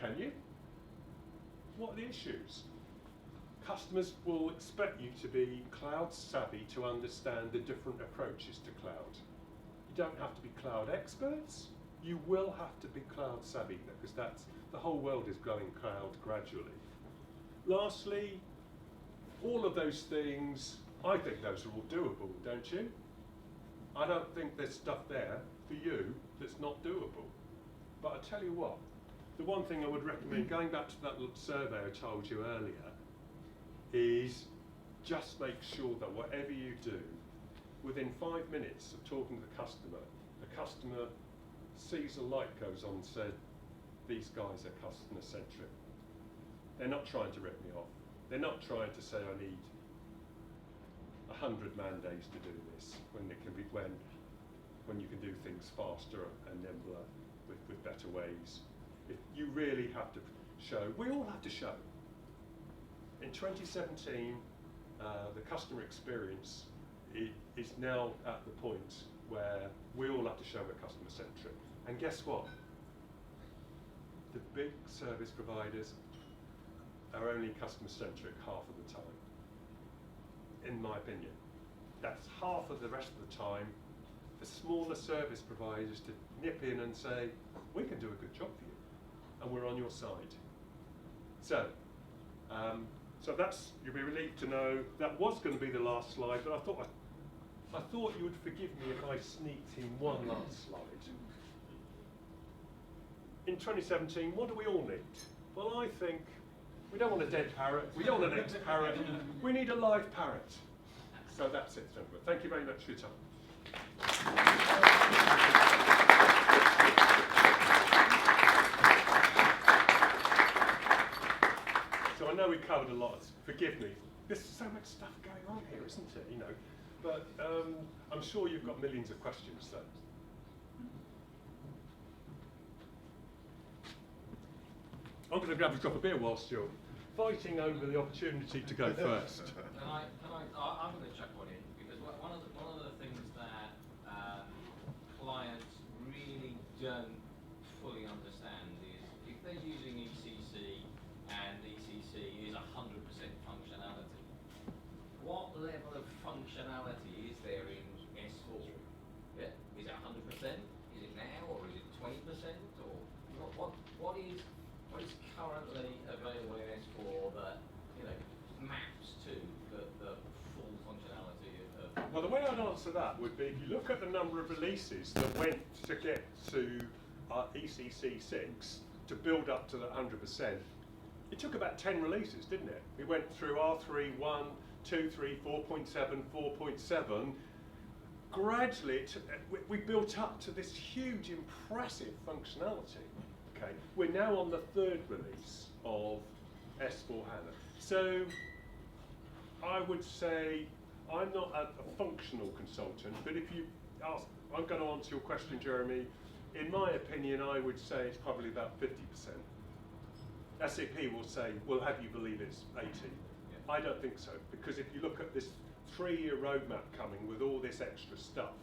Can you? What are the issues? Customers will expect you to be cloud savvy to understand the different approaches to cloud. You don't have to be cloud experts. You will have to be cloud savvy because the whole world is going cloud gradually. Lastly, all of those things, I think those are all doable, don't you? I don't think there's stuff there for you that's not doable. But I tell you what, the one thing I would recommend, going back to that little survey I told you earlier, is just make sure that whatever you do, within 5 minutes of talking to the customer sees a light goes on and said, these guys are customer centric. They're not trying to rip me off. They're not trying to say I need 100 man days to do this when it can be when you can do things faster and nimbler with better ways. You really have to show, we all have to show. In 2017, the customer experience is now at the point where we all have to show we're customer centric. And guess what? The big service providers are only customer centric half of the time, in my opinion. That's half of the rest of the time. The smaller service providers to nip in and say, we can do a good job for you, and we're on your side. So that's, you'll be relieved to know that was going to be the last slide, but I thought I'd I thought you would forgive me if I sneaked in one last slide. In 2017, what do we all need? Well, I think we don't want a dead parrot, we don't want an ex-parrot, we need a live parrot. So that's it, gentlemen. Thank you very much for your time. So I know we covered a lot, forgive me. There's so much stuff going on here, isn't it? You know, but I'm sure you've got millions of questions. So. I'm going to grab a drop of beer whilst you're fighting over the opportunity to go first. I'm going to chuck one in because one of the things that clients really don't fully understand is if they're using ECC and ECC is 100% functionality, what level of functionality is there in S4? Yeah? Is it 100%? Is it now, or is it 20%? Or what is currently available in S4 that maps to the full functionality of? Well, the way I'd answer that would be if you look at the number of releases that went to get to ECC 6 to build up to the 100%, it took about 10 releases, didn't it? We went through R3, 1, 2, 3, 4.7, 4.7. Gradually, we built up to this huge, impressive functionality. Okay, we're now on the 3rd release of S4HANA. So I would say I'm not a functional consultant, but if you ask, I'm going to answer your question, Jeremy. In my opinion, I would say it's probably about 50%. SAP will say, we'll have you believe it's 80. Yeah. I don't think so, because if you look at this 3-year roadmap coming with all this extra stuff,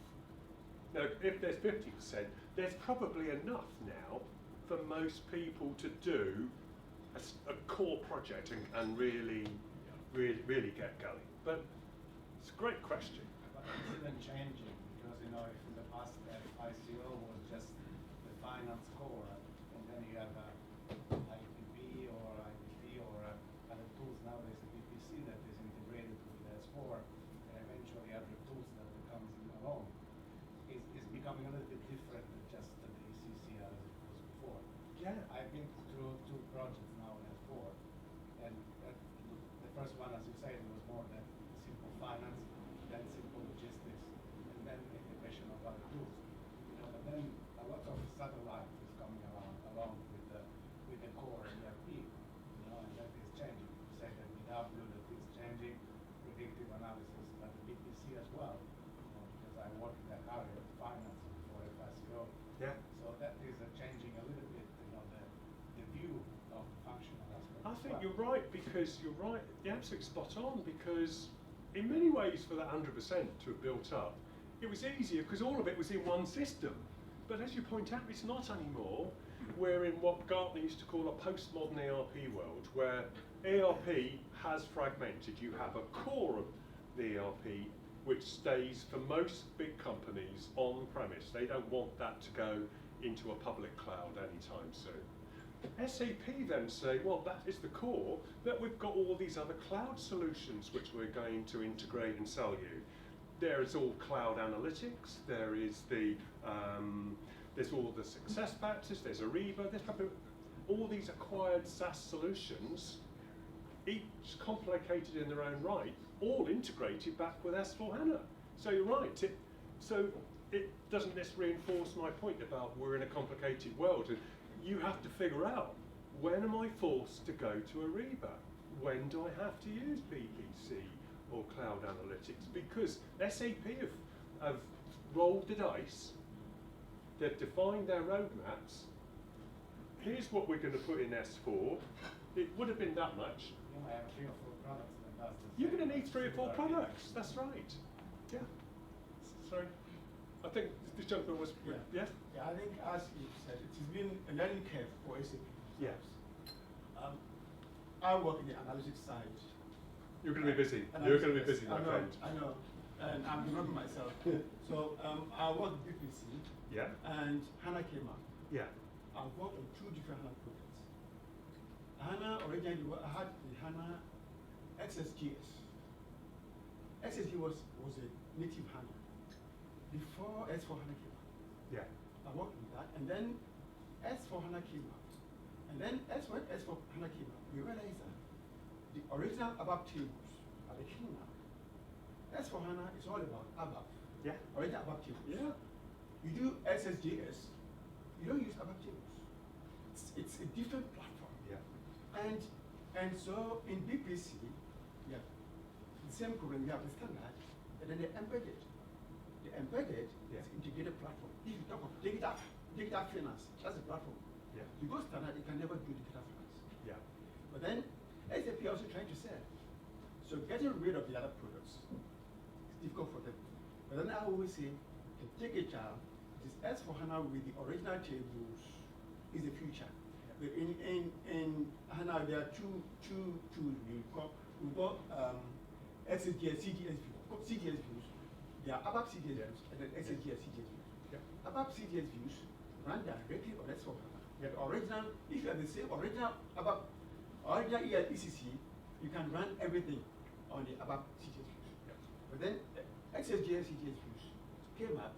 now if there's 50%, there's probably enough now for most people to do a core project and really get going. But it's a great question. But it's even changing because if in the past ICO was just the finance core, and then you have IPP or IPP or other tools. Nowadays the PPC that is integrated with S4, and eventually other tools that becomes alone is becoming a little bit different than just the ECC as it was before. Yeah. I've been through 2 projects now in S4, and the first one, as you said, was more than simple finance, then simple logistics, and then integration of other tools. But then a lot of satellite is coming along with the core ERP, and that is changing. You say that BW that is changing, predictive analysis, but the BPC as well, because I worked in that area of finance before FICO. Yeah. So that is changing a little bit, the view of functional aspects. I think you're right, because you're right, you're absolutely spot on, because in many ways for that 100% to have built up, it was easier because all of it was in one system. But as you point out, it's not anymore. We're in what Gartner used to call a postmodern ERP world, where ERP has fragmented. You have a core of the ERP which stays for most big companies on premise. They don't want that to go into a public cloud anytime soon. SAP then say, well, that is the core, but we've got all these other cloud solutions which we're going to integrate and sell you. There is all cloud analytics, there is there's all the success factors, there's Ariba, there's probably all these acquired SaaS solutions, each complicated in their own right, all integrated back with S4HANA. So you're right, it doesn't this reinforce my point about we're in a complicated world, and you have to figure out, when am I forced to go to Ariba? When do I have to use BPC or cloud analytics? Because SAP have rolled the dice, they've defined their roadmaps. Here's what we're going to put in S4. It would have been that much. You might have 3 or 4 products that does the You're same going to need 3 or 4 similar products. That's right. Yeah. Sorry. I think this gentleman was. Yeah. Yeah, I think as you said, it has been a learning curve for SAP. Yes. I work in the analytics side. You're going to be busy. You're going to be busy, my friend. I know. And I'm remembering myself. So I worked with BPC. Yeah. And HANA came up. Yeah. I've worked on 2 different HANA projects. HANA originally, I had the HANA XSGS. SSG was a native HANA before S4HANA came out. Yeah. I worked with that, and then S4HANA came out. And then when S4HANA came out, we realized that the original ABAP tables are the king now. S4HANA is all about ABAP. Yeah. Original ABAP tables. Yeah. You do SSJS, you don't use ABAP tables. It's a different platform. Yeah. And so in BPC, yeah, the same problem, you have the standard, and then the embedded. The embedded Yeah. is integrated platform. If you talk of digital finance, that's a platform. Yeah. You go standard, you can never do digital finance. Yeah. But then SAP also trying to sell. So getting rid of the other products is difficult for them. But then I always say, to take a child, it is S4HANA with the original tables is the future. But in HANA, there are two tools we got SSGS, CDS views. CDS views. There are ABAP CDS views and then SSGS CDS views. Yeah. ABAP CDS views run directly on S4HANA. The original, if you have the same original ABAP, original ECC, you can run everything on the ABAP CDS views. Yeah. But then XSGS CDS views came up,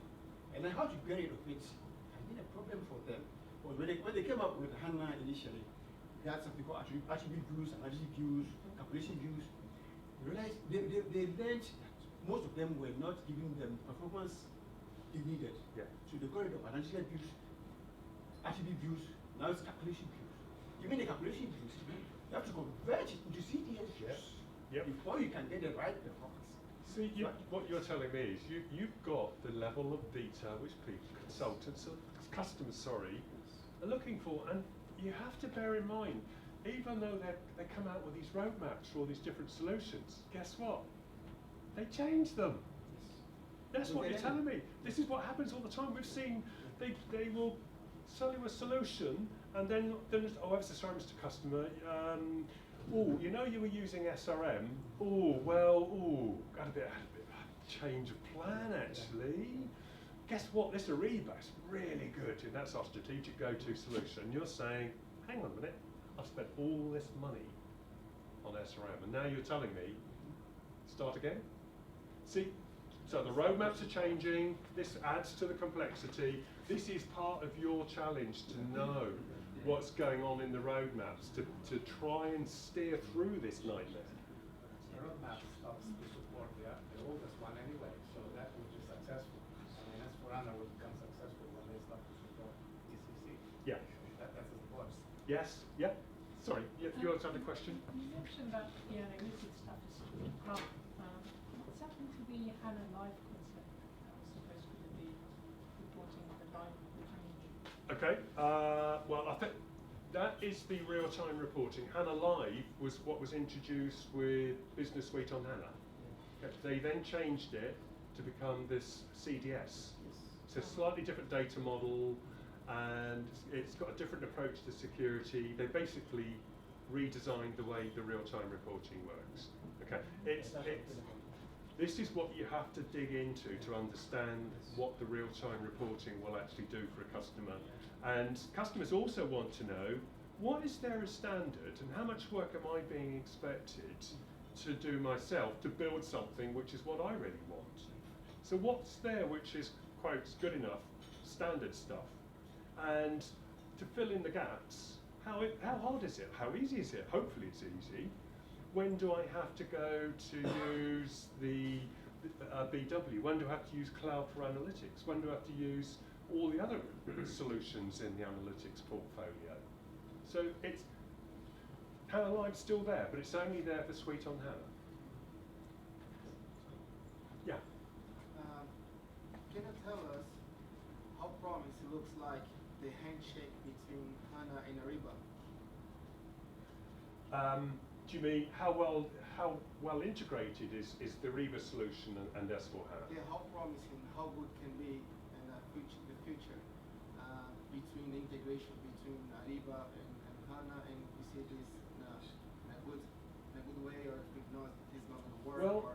and then how to get rid of it has been a problem for them. But when they came up with HANA initially, they had something called attribute views, analytic views, calculation views. They realized they learned that most of them were not giving them performance they needed. Yeah. So they got rid of analytical views, attribute views, now it's calculation views. Even the calculation views, you have to convert it into CDS views Yep. before you can get the right performance. See, what you're telling me is you've got the level of detail which people, consultants, customers, are looking for, and you have to bear in mind, even though they come out with these roadmaps for all these different solutions, guess what? They change them. That's what you're telling me. This is what happens all the time. We've seen they will sell you a solution, and then it's, oh, I'm so sorry, Mr. Customer. Oh, you know you were using SRM. Oh, well, had a bit of a change of plan actually. Guess what? This Ariba is really good, and that's our strategic go-to solution. You're saying, hang on a minute, I've spent all this money on SRM, and now you're telling me, start again? See, so the roadmaps are changing, this adds to the complexity. This is part of your challenge to know what's going on in the roadmaps, to try and steer through this nightmare. The roadmap stops to support the oldest one anyway, so that which is successful. I mean, S4HANA will become successful when they start to support ECC. Yeah. That's the point. Yes, yeah. Sorry, you also had a question? You mentioned that the analytic stuff is up. What's happened to the HANA Live concept that was supposed to be reporting the live change? Okay, well, I think that is the real-time reporting. HANA Live was what was introduced with Business Suite on HANA. Okay, they then changed it to become this CDS. It's a slightly different data model, and it's got a different approach to security. They basically redesigned the way the real-time reporting works. Okay, this is what you have to dig into to understand what the real-time reporting will actually do for a customer. And customers also want to know, what is there as standard and how much work am I being expected to do myself to build something which is what I really want? So what's there which is, quote, good enough, standard stuff? And to fill in the gaps, how hard is it? How easy is it? Hopefully it's easy. When do I have to go to use the BW? When do I have to use Cloud for Analytics? When do I have to use all the other solutions in the analytics portfolio? So it's HANA Live's still there, but it's only there for Suite on HANA. Yeah. Can you tell us how promising looks like the handshake between HANA and Ariba? Do you mean how well integrated is the Ariba solution and S4HANA? Yeah, how promising, how good can be in the future between the integration between Ariba and HANA, and we see this in a good way, or if not, it's not going to work? Well,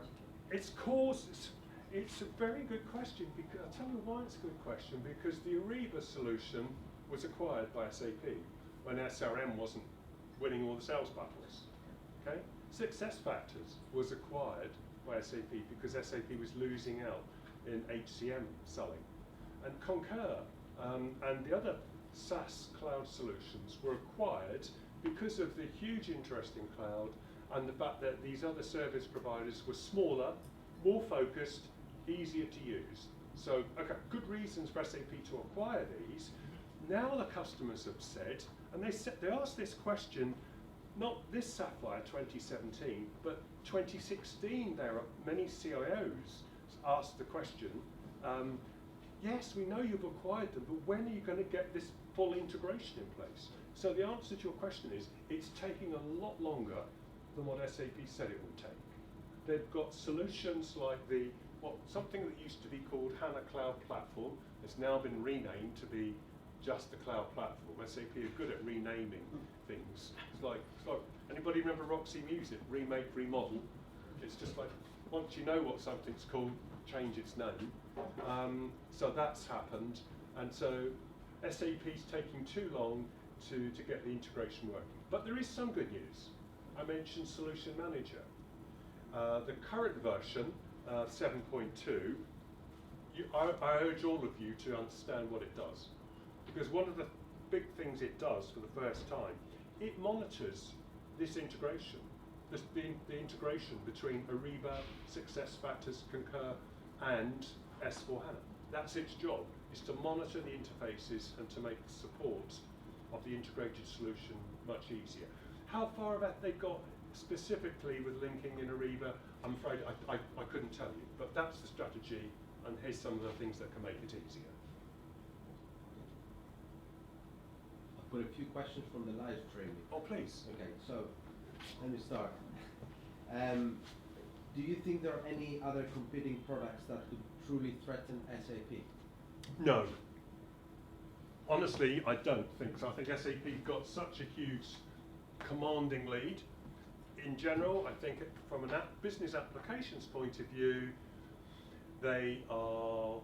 it's a very good question, because I'll tell you why it's a good question, because the Ariba solution was acquired by SAP when SRM wasn't winning all the sales battles. Okay? SuccessFactors was acquired by SAP because SAP was losing out in HCM selling. And Concur and the other SaaS cloud solutions were acquired because of the huge interest in cloud and the fact that these other service providers were smaller, more focused, easier to use. So, okay, good reasons for SAP to acquire these. Now the customers have said, and they asked this question, not this Sapphire 2017, but 2016, many CIOs asked the question, yes, we know you've acquired them, but when are you going to get this full integration in place? So the answer to your question is, it's taking a lot longer than what SAP said it would take. They've got solutions like something that used to be called HANA Cloud Platform. It's now been renamed to be just the Cloud Platform. SAP are good at renaming things. It's like anybody remember Roxy Music? Remake, remodel. It's just like once you know what something's called, change its name. So that's happened, and so SAP's taking too long to get the integration working. But there is some good news. I mentioned Solution Manager. The current version, 7.2, I urge all of you to understand what it does. Because one of the big things it does for the first time, it monitors this integration, the integration between Ariba, SuccessFactors, Concur, and S4HANA. That's its job, is to monitor the interfaces and to make support of the integrated solution much easier. How far have they got specifically with linking in Ariba? I'm afraid I couldn't tell you, but that's the strategy, and here's some of the things that can make it easier. I've got a few questions from the live stream. Oh, please. Okay, so let me start. Do you think there are any other competing products that could truly threaten SAP? No. Honestly, I don't think so. I think SAP's got such a huge commanding lead. In general, I think from a business applications point of view, they are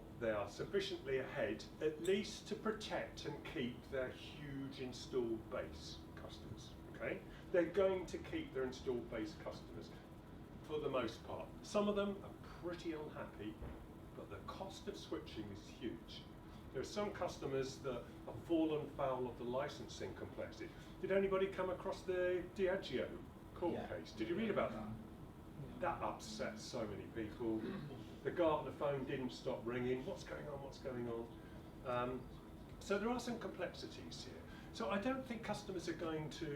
sufficiently ahead, at least to protect and keep their huge installed base customers. Okay, they're going to keep their installed base customers for the most part. Some of them are pretty unhappy, but the cost of switching is huge. There are some customers that have fallen foul of the licensing complexity. Did anybody come across the Diageo court case? Did you read about that? That upset so many people. The Gartner phone didn't stop ringing. What's going on? What's going on? So there are some complexities here. So I don't think customers are going to,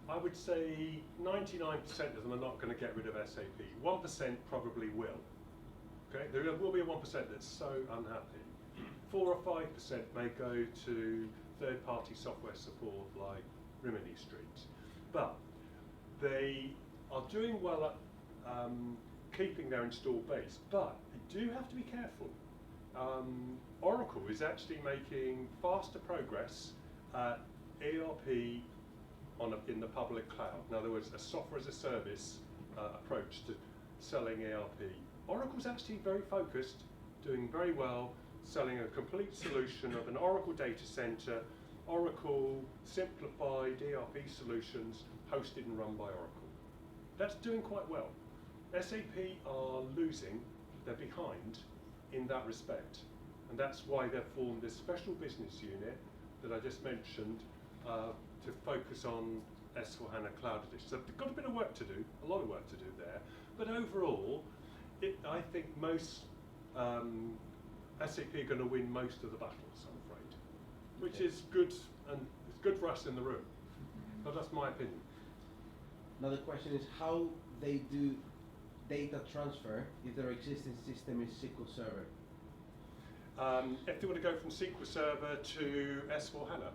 I would say 99% of them are not going to get rid of SAP. 1% probably will. Okay, there will be a 1% that's so unhappy. 4 or 5% may go to third-party software support like Rimini Street. But they are doing well at keeping their installed base, but they do have to be careful. Oracle is actually making faster progress at ERP in the public cloud. In other words, a software as a service approach to selling ERP. Oracle's actually very focused, doing very well, selling a complete solution of an Oracle data center, Oracle simplified ERP solutions hosted and run by Oracle. That's doing quite well. SAP are losing, they're behind in that respect. And that's why they've formed this special business unit that I just mentioned to focus on S4HANA Cloud Edition. So they've got a bit of work to do, a lot of work to do there. But overall, I think most SAP are going to win most of the battles, I'm afraid, which is good, and it's good for us in the room. But that's my opinion. Another question is how they do data transfer if their existing system is SQL Server. If they want to go from SQL Server to S4HANA,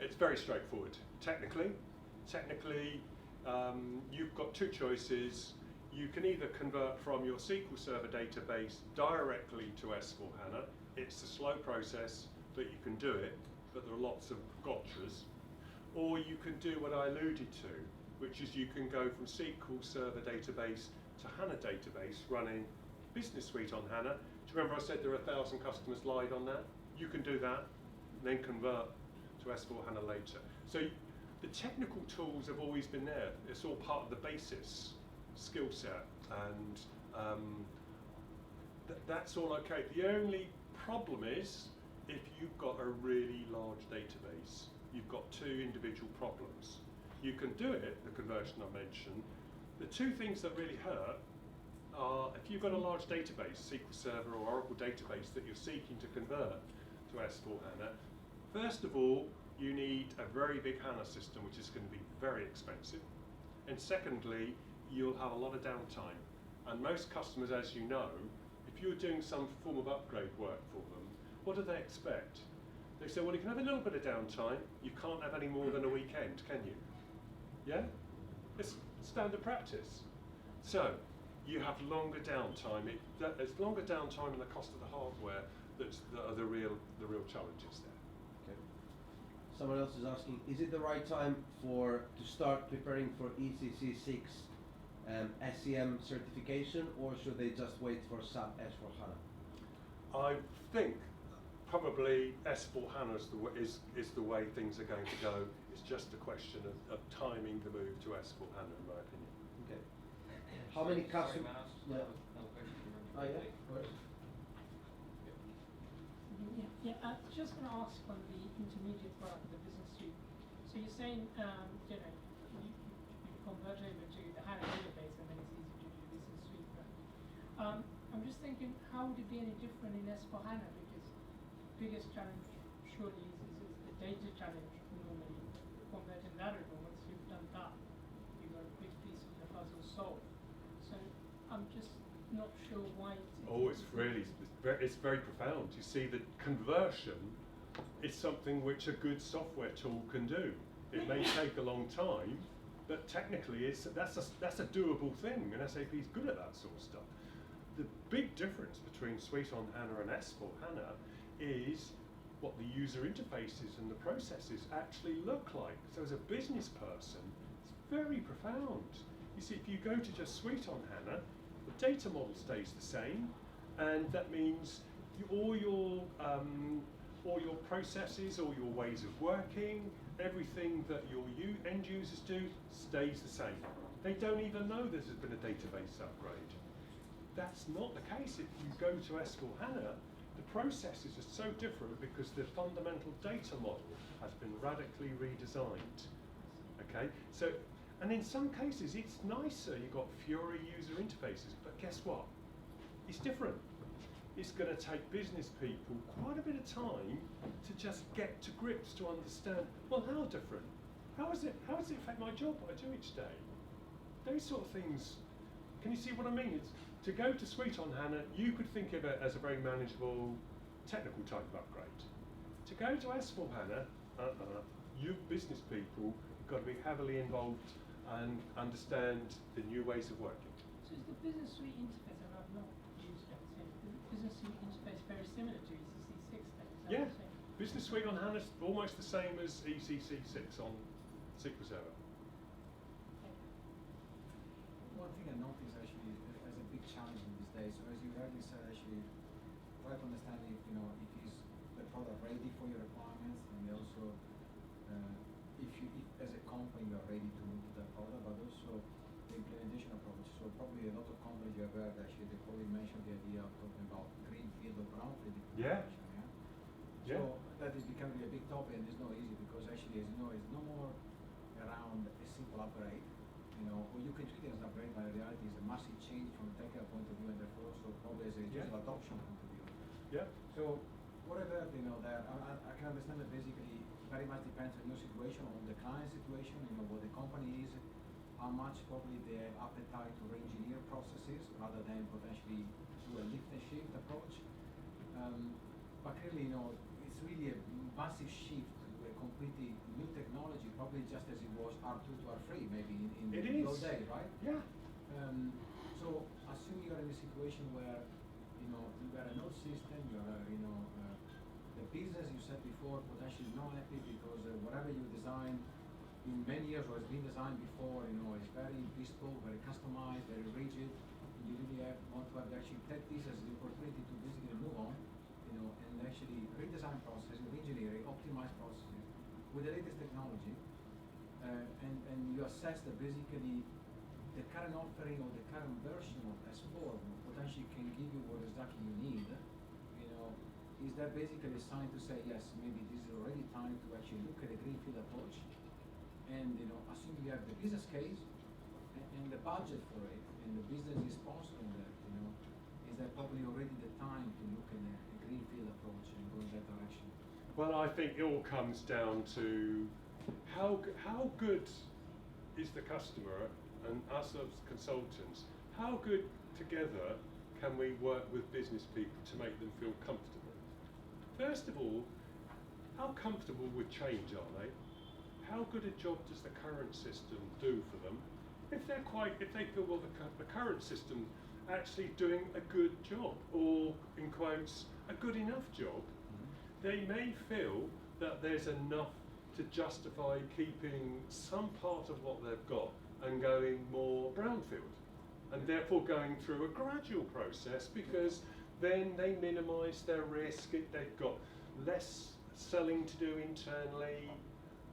it's very straightforward. Technically, you've got two choices. You can either convert from your SQL Server database directly to S4HANA. It's a slow process, but you can do it, but there are lots of gotchas. Or you can do what I alluded to, which is you can go from SQL Server database to HANA database running Business Suite on HANA. Do you remember I said there are 1,000 customers live on that? You can do that, and then convert to S4HANA later. So the technical tools have always been there. It's all part of the basis skill set, and that's all okay. The only problem is if you've got a really large database, you've got two individual problems. You can do it, the conversion I mentioned. The two things that really hurt are if you've got a large database, SQL Server or Oracle database that you're seeking to convert to S4HANA, first of all, you need a very big HANA system, which is going to be very expensive. And secondly, you'll have a lot of downtime. And most customers, as you know, if you're doing some form of upgrade work for them, what do they expect? They say, well, you can have a little bit of downtime. You can't have any more than a weekend, can you? Yeah? It's standard practice. So, you have longer downtime. It's longer downtime and the cost of the hardware that are the real challenges there. Okay. Someone else is asking, is it the right time to start preparing for ECC 6 SCM certification, or should they just wait for SAP S4HANA? I think probably S4HANA is the way things are going to go. It's just a question of timing the move to S4HANA, in my opinion. Okay. How many Sorry, customers? Manos, Yeah. another question. Oh yeah, of course. Yeah, I was just going to ask on the intermediate part of the business suite. So you're saying, you convert over to the HANA database and then it's easy to do business suite, right? I'm just thinking, how would it be any different in S4HANA? Because the biggest challenge surely is the data challenge normally. Converting that over, once you've done that, you've got a big piece of the puzzle solved. So I'm just not sure why it's very profound. You see, the conversion is something which a good software tool can do. It may take a long time, but technically that's a doable thing, and SAP is good at that sort of stuff. The big difference between Suite on HANA and S4HANA is what the user interfaces and the processes actually look like. So as a business person, it's very profound. You see, if you go to just Suite on HANA, the data model stays the same, and that means all your processes, all your ways of working, everything that your end users do stays the same. They don't even know there's been a database upgrade. That's not the case if you go to S4HANA. The processes are so different because the fundamental data model has been radically redesigned. Okay, so, and in some cases it's nicer, you've got fewer user interfaces, but guess what? It's different. It's going to take business people quite a bit of time to just get to grips to understand, well, how different? How does it affect my job, what I do each day? Those sort of things, can you see what I mean? It's, to go to Suite on HANA, you could think of it as a very manageable technical type of upgrade. To go to S4HANA, you business people have got to be heavily involved and understand the new ways of working. So is the business suite interface, and I've not used it, so the business suite interface very similar to ECC 6 then? Is that Yeah, what you're saying? Business Suite on HANA is almost the same as ECC 6 on SQL Server. One thing I noticed actually as a big challenge in these days, so as you rightly said, actually try to understand if is the product ready for your requirements, and also if as a company you are ready to move to that product, but also the implementation approach. So probably a lot of companies you have heard actually they probably mentioned the idea of talking about greenfield or brownfield implementation. Yeah. So that is becoming a big topic, and it's not easy because actually, as you know, it's no more around a simple upgrade. Or you can treat it as an upgrade, but in reality it's a massive change from a technical point of view, and therefore also probably as a user adoption point of view. Yeah. So whatever, that I can understand that basically very much depends on your situation, on the client situation, what the company is, how much probably their appetite to re-engineer processes rather than potentially do a lift and shift approach. But clearly, it's really a massive shift to a completely new technology, probably just as it was R2 to R3, maybe in those days, right? Yeah. So assuming you're in a situation where, you are an old system, you are, the business you said before potentially not happy because whatever you design in many years or has been designed before, is very bespoke, very customized, very rigid. And you really want to actually take this as the opportunity to basically move on, and actually redesign processes, re-engineering, optimize processes with the latest technology, and you assess that basically the current offering or the current version of S4 potentially can give you what exactly you need, you know, is that basically a sign to say, yes, maybe this is already time to actually look at a greenfield approach, and you know, assuming you have the business case and the budget for it, and the business is sponsoring that, you know, is that probably already the time to look at a greenfield approach and go in that direction? Well, I think it all comes down to how good is the customer and us as consultants, how good together can we work with business people to make them feel comfortable? First of all, how comfortable with change are they? How good a job does the current system do for them? If they feel, well, the current system actually doing a good job, or in quotes, a good enough job, they may feel that there's enough to justify keeping some part of what they've got and going more brownfield, and therefore going through a gradual process, because then they minimise their risk, they've got less selling to do internally.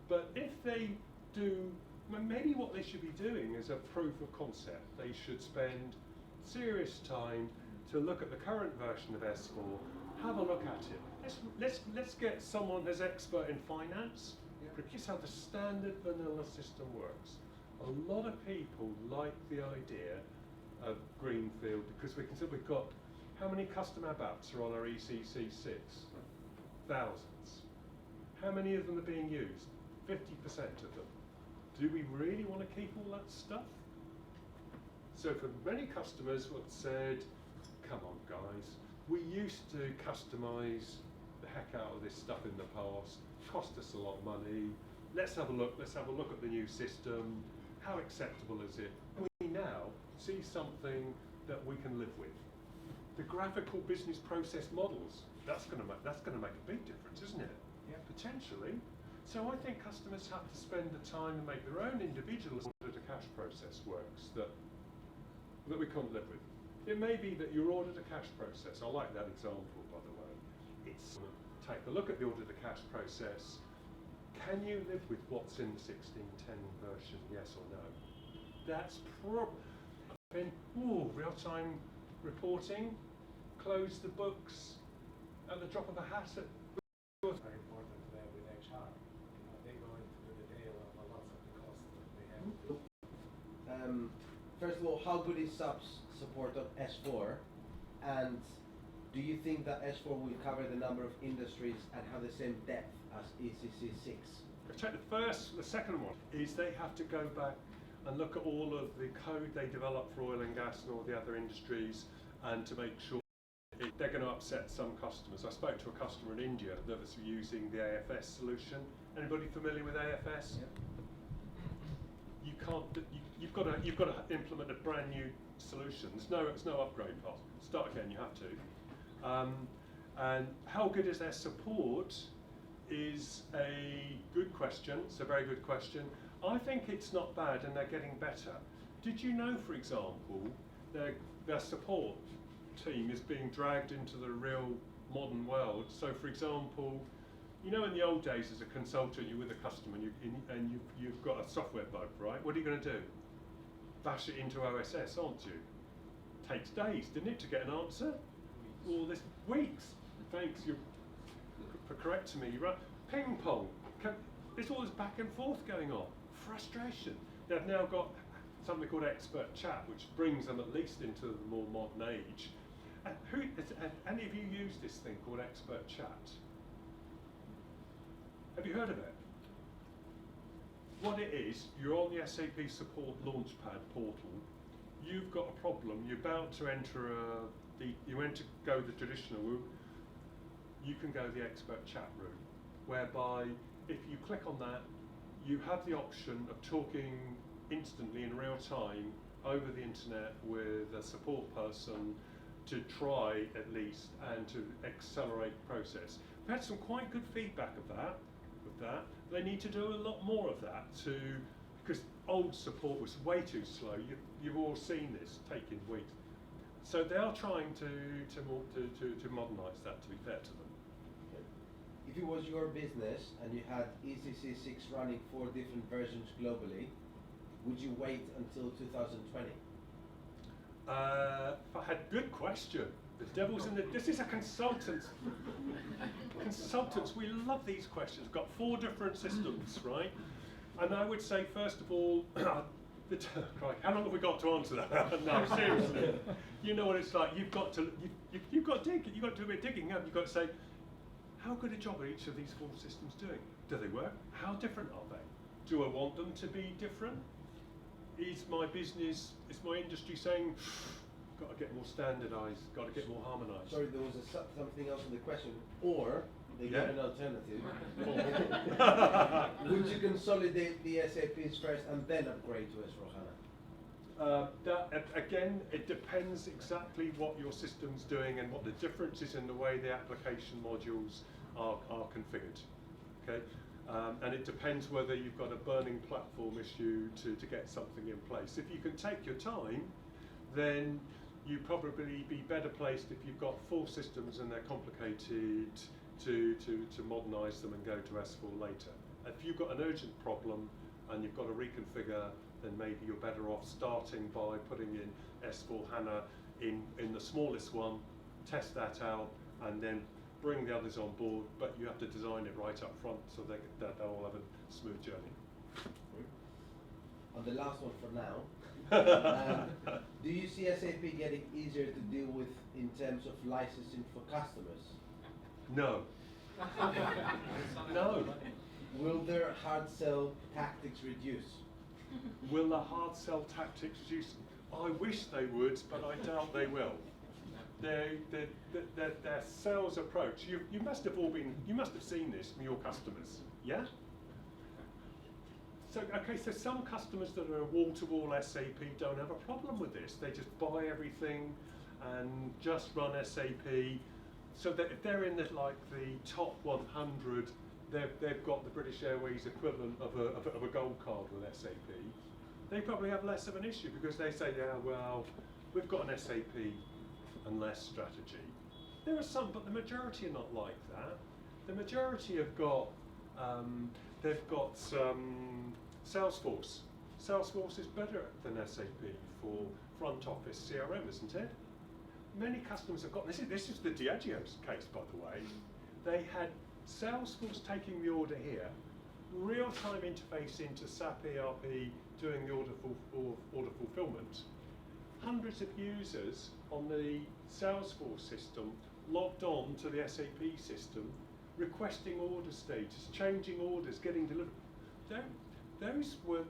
But if they do, maybe what they should be doing is a proof of concept. They should spend serious time to look at the current version of S4, have a look at it. Let's get someone who's expert in finance, because how the standard vanilla system works. A lot of people like the idea of greenfield, because we can see we've got, how many custom app apps are on our ECC6? Thousands. How many of them are being used? 50% of them. Do we really want to keep all that stuff? So for many customers what said, come on guys, we used to customise the heck out of this stuff in the past, cost us a lot of money, let's have a look at the new system, how acceptable is it? We now see something that we can live with. The graphical business process models, that's going to make a big difference, isn't it? Yeah. Potentially. So I think customers have to spend the time and make their own individual order to cash process works that we can't live with. It may be that your order to cash process, I like that example by the way, it's take a look at the order to cash process. Can you live with what's in the 1610 version, yes or no? That's probably real-time reporting, close the books at the drop of a hat. Very important there with HR. You know, they go into the detail of a lot of the costs that they have. First of all, how good is SAP's support of S4? And do you think that S4 will cover the number of industries and have the same depth as ECC6? Check the second one is they have to go back and look at all of the code they develop for oil and gas and all the other industries, and to make sure they're going to upset some customers. I spoke to a customer in India that was using the AFS solution. Anybody familiar with AFS? Yeah. You can't. You've got to implement a brand new solution. It's no upgrade path. Start again. You have to. And how good is their support? Is a good question. It's a very good question. I think it's not bad, and they're getting better. Did you know, for example, their support team is being dragged into the real modern world? So, for example, you know, in the old days, as a consultant, you're with a customer and you've got a software bug, right? What are you going to do? Bash it into OSS, aren't you? Takes days, didn't it, to get an answer? All this weeks. Thanks for correcting me. Right? Ping pong. There's all this back and forth going on. Frustration. They've now got something called expert chat, which brings them at least into the more modern age. Any of you used this thing called expert chat? Have you heard of it? What it is, you're on the SAP Support Launchpad portal. You've got a problem. You're about to enter go the traditional route. You can go the expert chat route, whereby if you click on that, you have the option of talking instantly in real time over the internet with a support person to try at least and to accelerate the process. We've had some quite good feedback of that. They need to do a lot more of that because old support was way too slow. You've all seen this taking weeks. So they are trying to modernise that, to be fair to them. If it was your business and you had ECC6 running 4 different versions globally, would you wait until 2020? I had good question. The devil's in the. This is a consultant. Consultants, we love these questions. We've got 4 different systems, right? And I would say, first of all, how long have we got to answer that? No, seriously. You know what it's like. You've got to you've got to dig. You've got to do a bit of digging. You've got to say, how good a job are each of these 4 systems doing? Do they work? How different are they? Do I want them to be different? Is my business, is my industry saying, got to get more standardised, got to get more harmonised? Sorry, there was something else in the question. Or they Yeah. get an alternative. Would you consolidate the SAPs first and then upgrade to S/4HANA? Again, it depends exactly what your system's doing and what the difference is in the way the application modules are configured. Okay, and it depends whether you've got a burning platform issue to get something in place. If you can take your time, then you probably be better placed if you've got 4 systems and they're complicated to modernise them and go to S4 later. If you've got an urgent problem and you've got to reconfigure, then maybe you're better off starting by putting in S/4HANA in the smallest one, test that out, and then bring the others on board, but you have to design it right up front so that they'll all have a smooth journey. And the last one for now. Do you see SAP getting easier to deal with in terms of licensing for customers? No. No. Will their hard sell tactics reduce? Will the hard sell tactics reduce? I wish they would, but I doubt they will. Their sales approach. You must have all been. You must have seen this from your customers. Yeah. So okay, so some customers that are wall-to-wall SAP don't have a problem with this. They just buy everything and just run SAP. So that if they're in the top 100, they've got the British Airways equivalent of a gold card with SAP. They probably have less of an issue because they say, yeah, well, we've got an SAP and less strategy. There are some, but the majority are not like that. The majority have got, they've got Salesforce. Salesforce is better than SAP for front office CRM, isn't it? Many customers have got, this is the Diageo's case, by the way. They had Salesforce taking the order here, real-time interface into SAP ERP doing the order fulfillment. Hundreds of users on the Salesforce system logged on to the SAP system, requesting order status, changing orders, getting delivered. Those were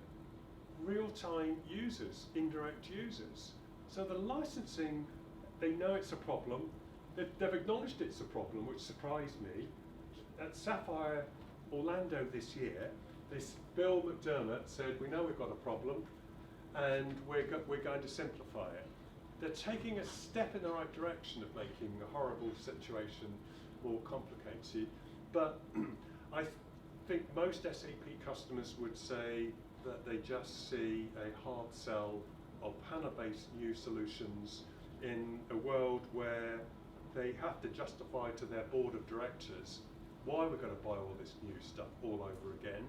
real-time users, indirect users. So the licensing, they know it's a problem. They've acknowledged it's a problem, which surprised me. At Sapphire Orlando this year, Bill McDermott said, we know we've got a problem and we're going to simplify it. They're taking a step in the right direction of making a horrible situation more complicated, but I think most SAP customers would say that they just see a hard sell of HANA-based new solutions in a world where they have to justify to their board of directors why we're going to buy all this new stuff all over again,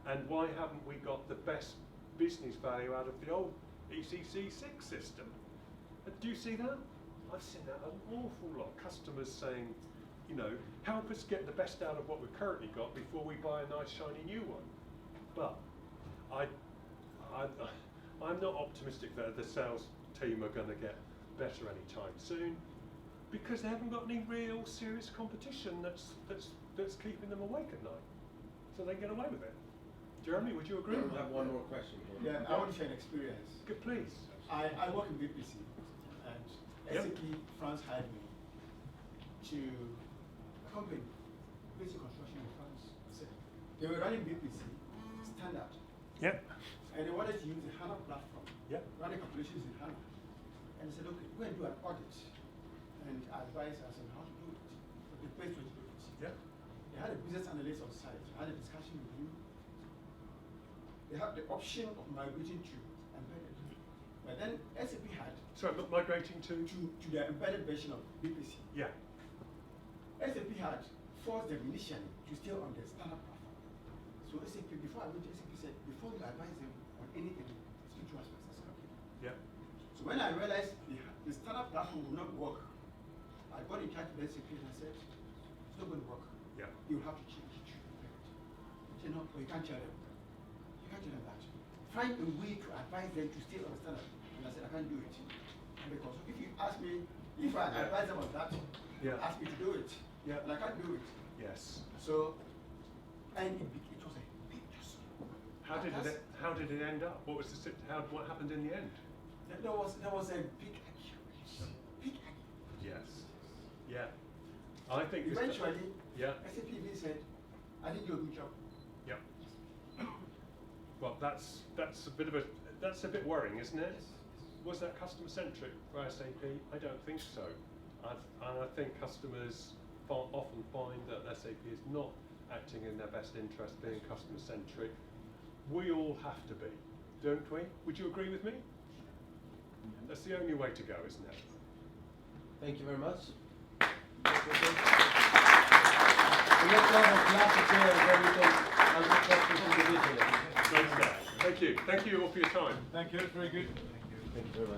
and why haven't we got the best business value out of the old ECC6 system? Do you see that? I've seen that an awful lot. Customers saying, you know, help us get the best out of what we've currently got before we buy a nice shiny new one. But I'm not optimistic that the sales team are going to get better anytime soon, because they haven't got any real serious competition that's keeping them awake at night, so they get away with it. Jeremy, would you agree? We have one more question here. Yeah, I want to share an experience. Good, please. I work in BPC, and Yep. SAP France hired me to a company, basic construction in France. They were running BPC standard, Yep. and they wanted to use the HANA platform, Yep. run the calculations in HANA. And they said, okay, go and do an audit and advise us on how to do it, the best way to do it. Yep. They had a business analyst on site, had a discussion with you. They have the option of migrating to embedded. But then SAP had Sorry, migrating to? to the embedded version of BPC. Yeah. SAP had forced them initially to stay on the standard platform. So SAP, before I went to SAP, said, before you advise them on anything. It's in two aspects. I said, okay. Yeah. So when I realized the startup platform will not work, I got in touch with SAP and I said, it's not going to work. Yeah. You have to change it. He said, no, but you can't tell them. You can't tell them that. Find a way to advise them to stay on the startup. And I said, I can't do it. Because if you ask me, if I advise them on that, Yeah. ask me to do it. Yeah. And I can't do it. Yes. So, and it was a big just. How did it end up? What was what happened in the end? There was a big accuracy. Big accuracy. Yes. Yeah. I think this- Eventually, Yeah. SAP said, I did do a good job. Yeah. Well, that's a bit worrying, isn't it? Was that customer centric for SAP? I don't think so. And I think customers often find that SAP is not acting in their best interest, being customer centric. We all have to be, don't we? Would you agree with me? That's the only way to go, isn't it? Thank you very much. Let's have a classic here where we can answer questions individually. Great stuff. Thank you. Thank you all for your time. Thank you, very good. Thank you very much.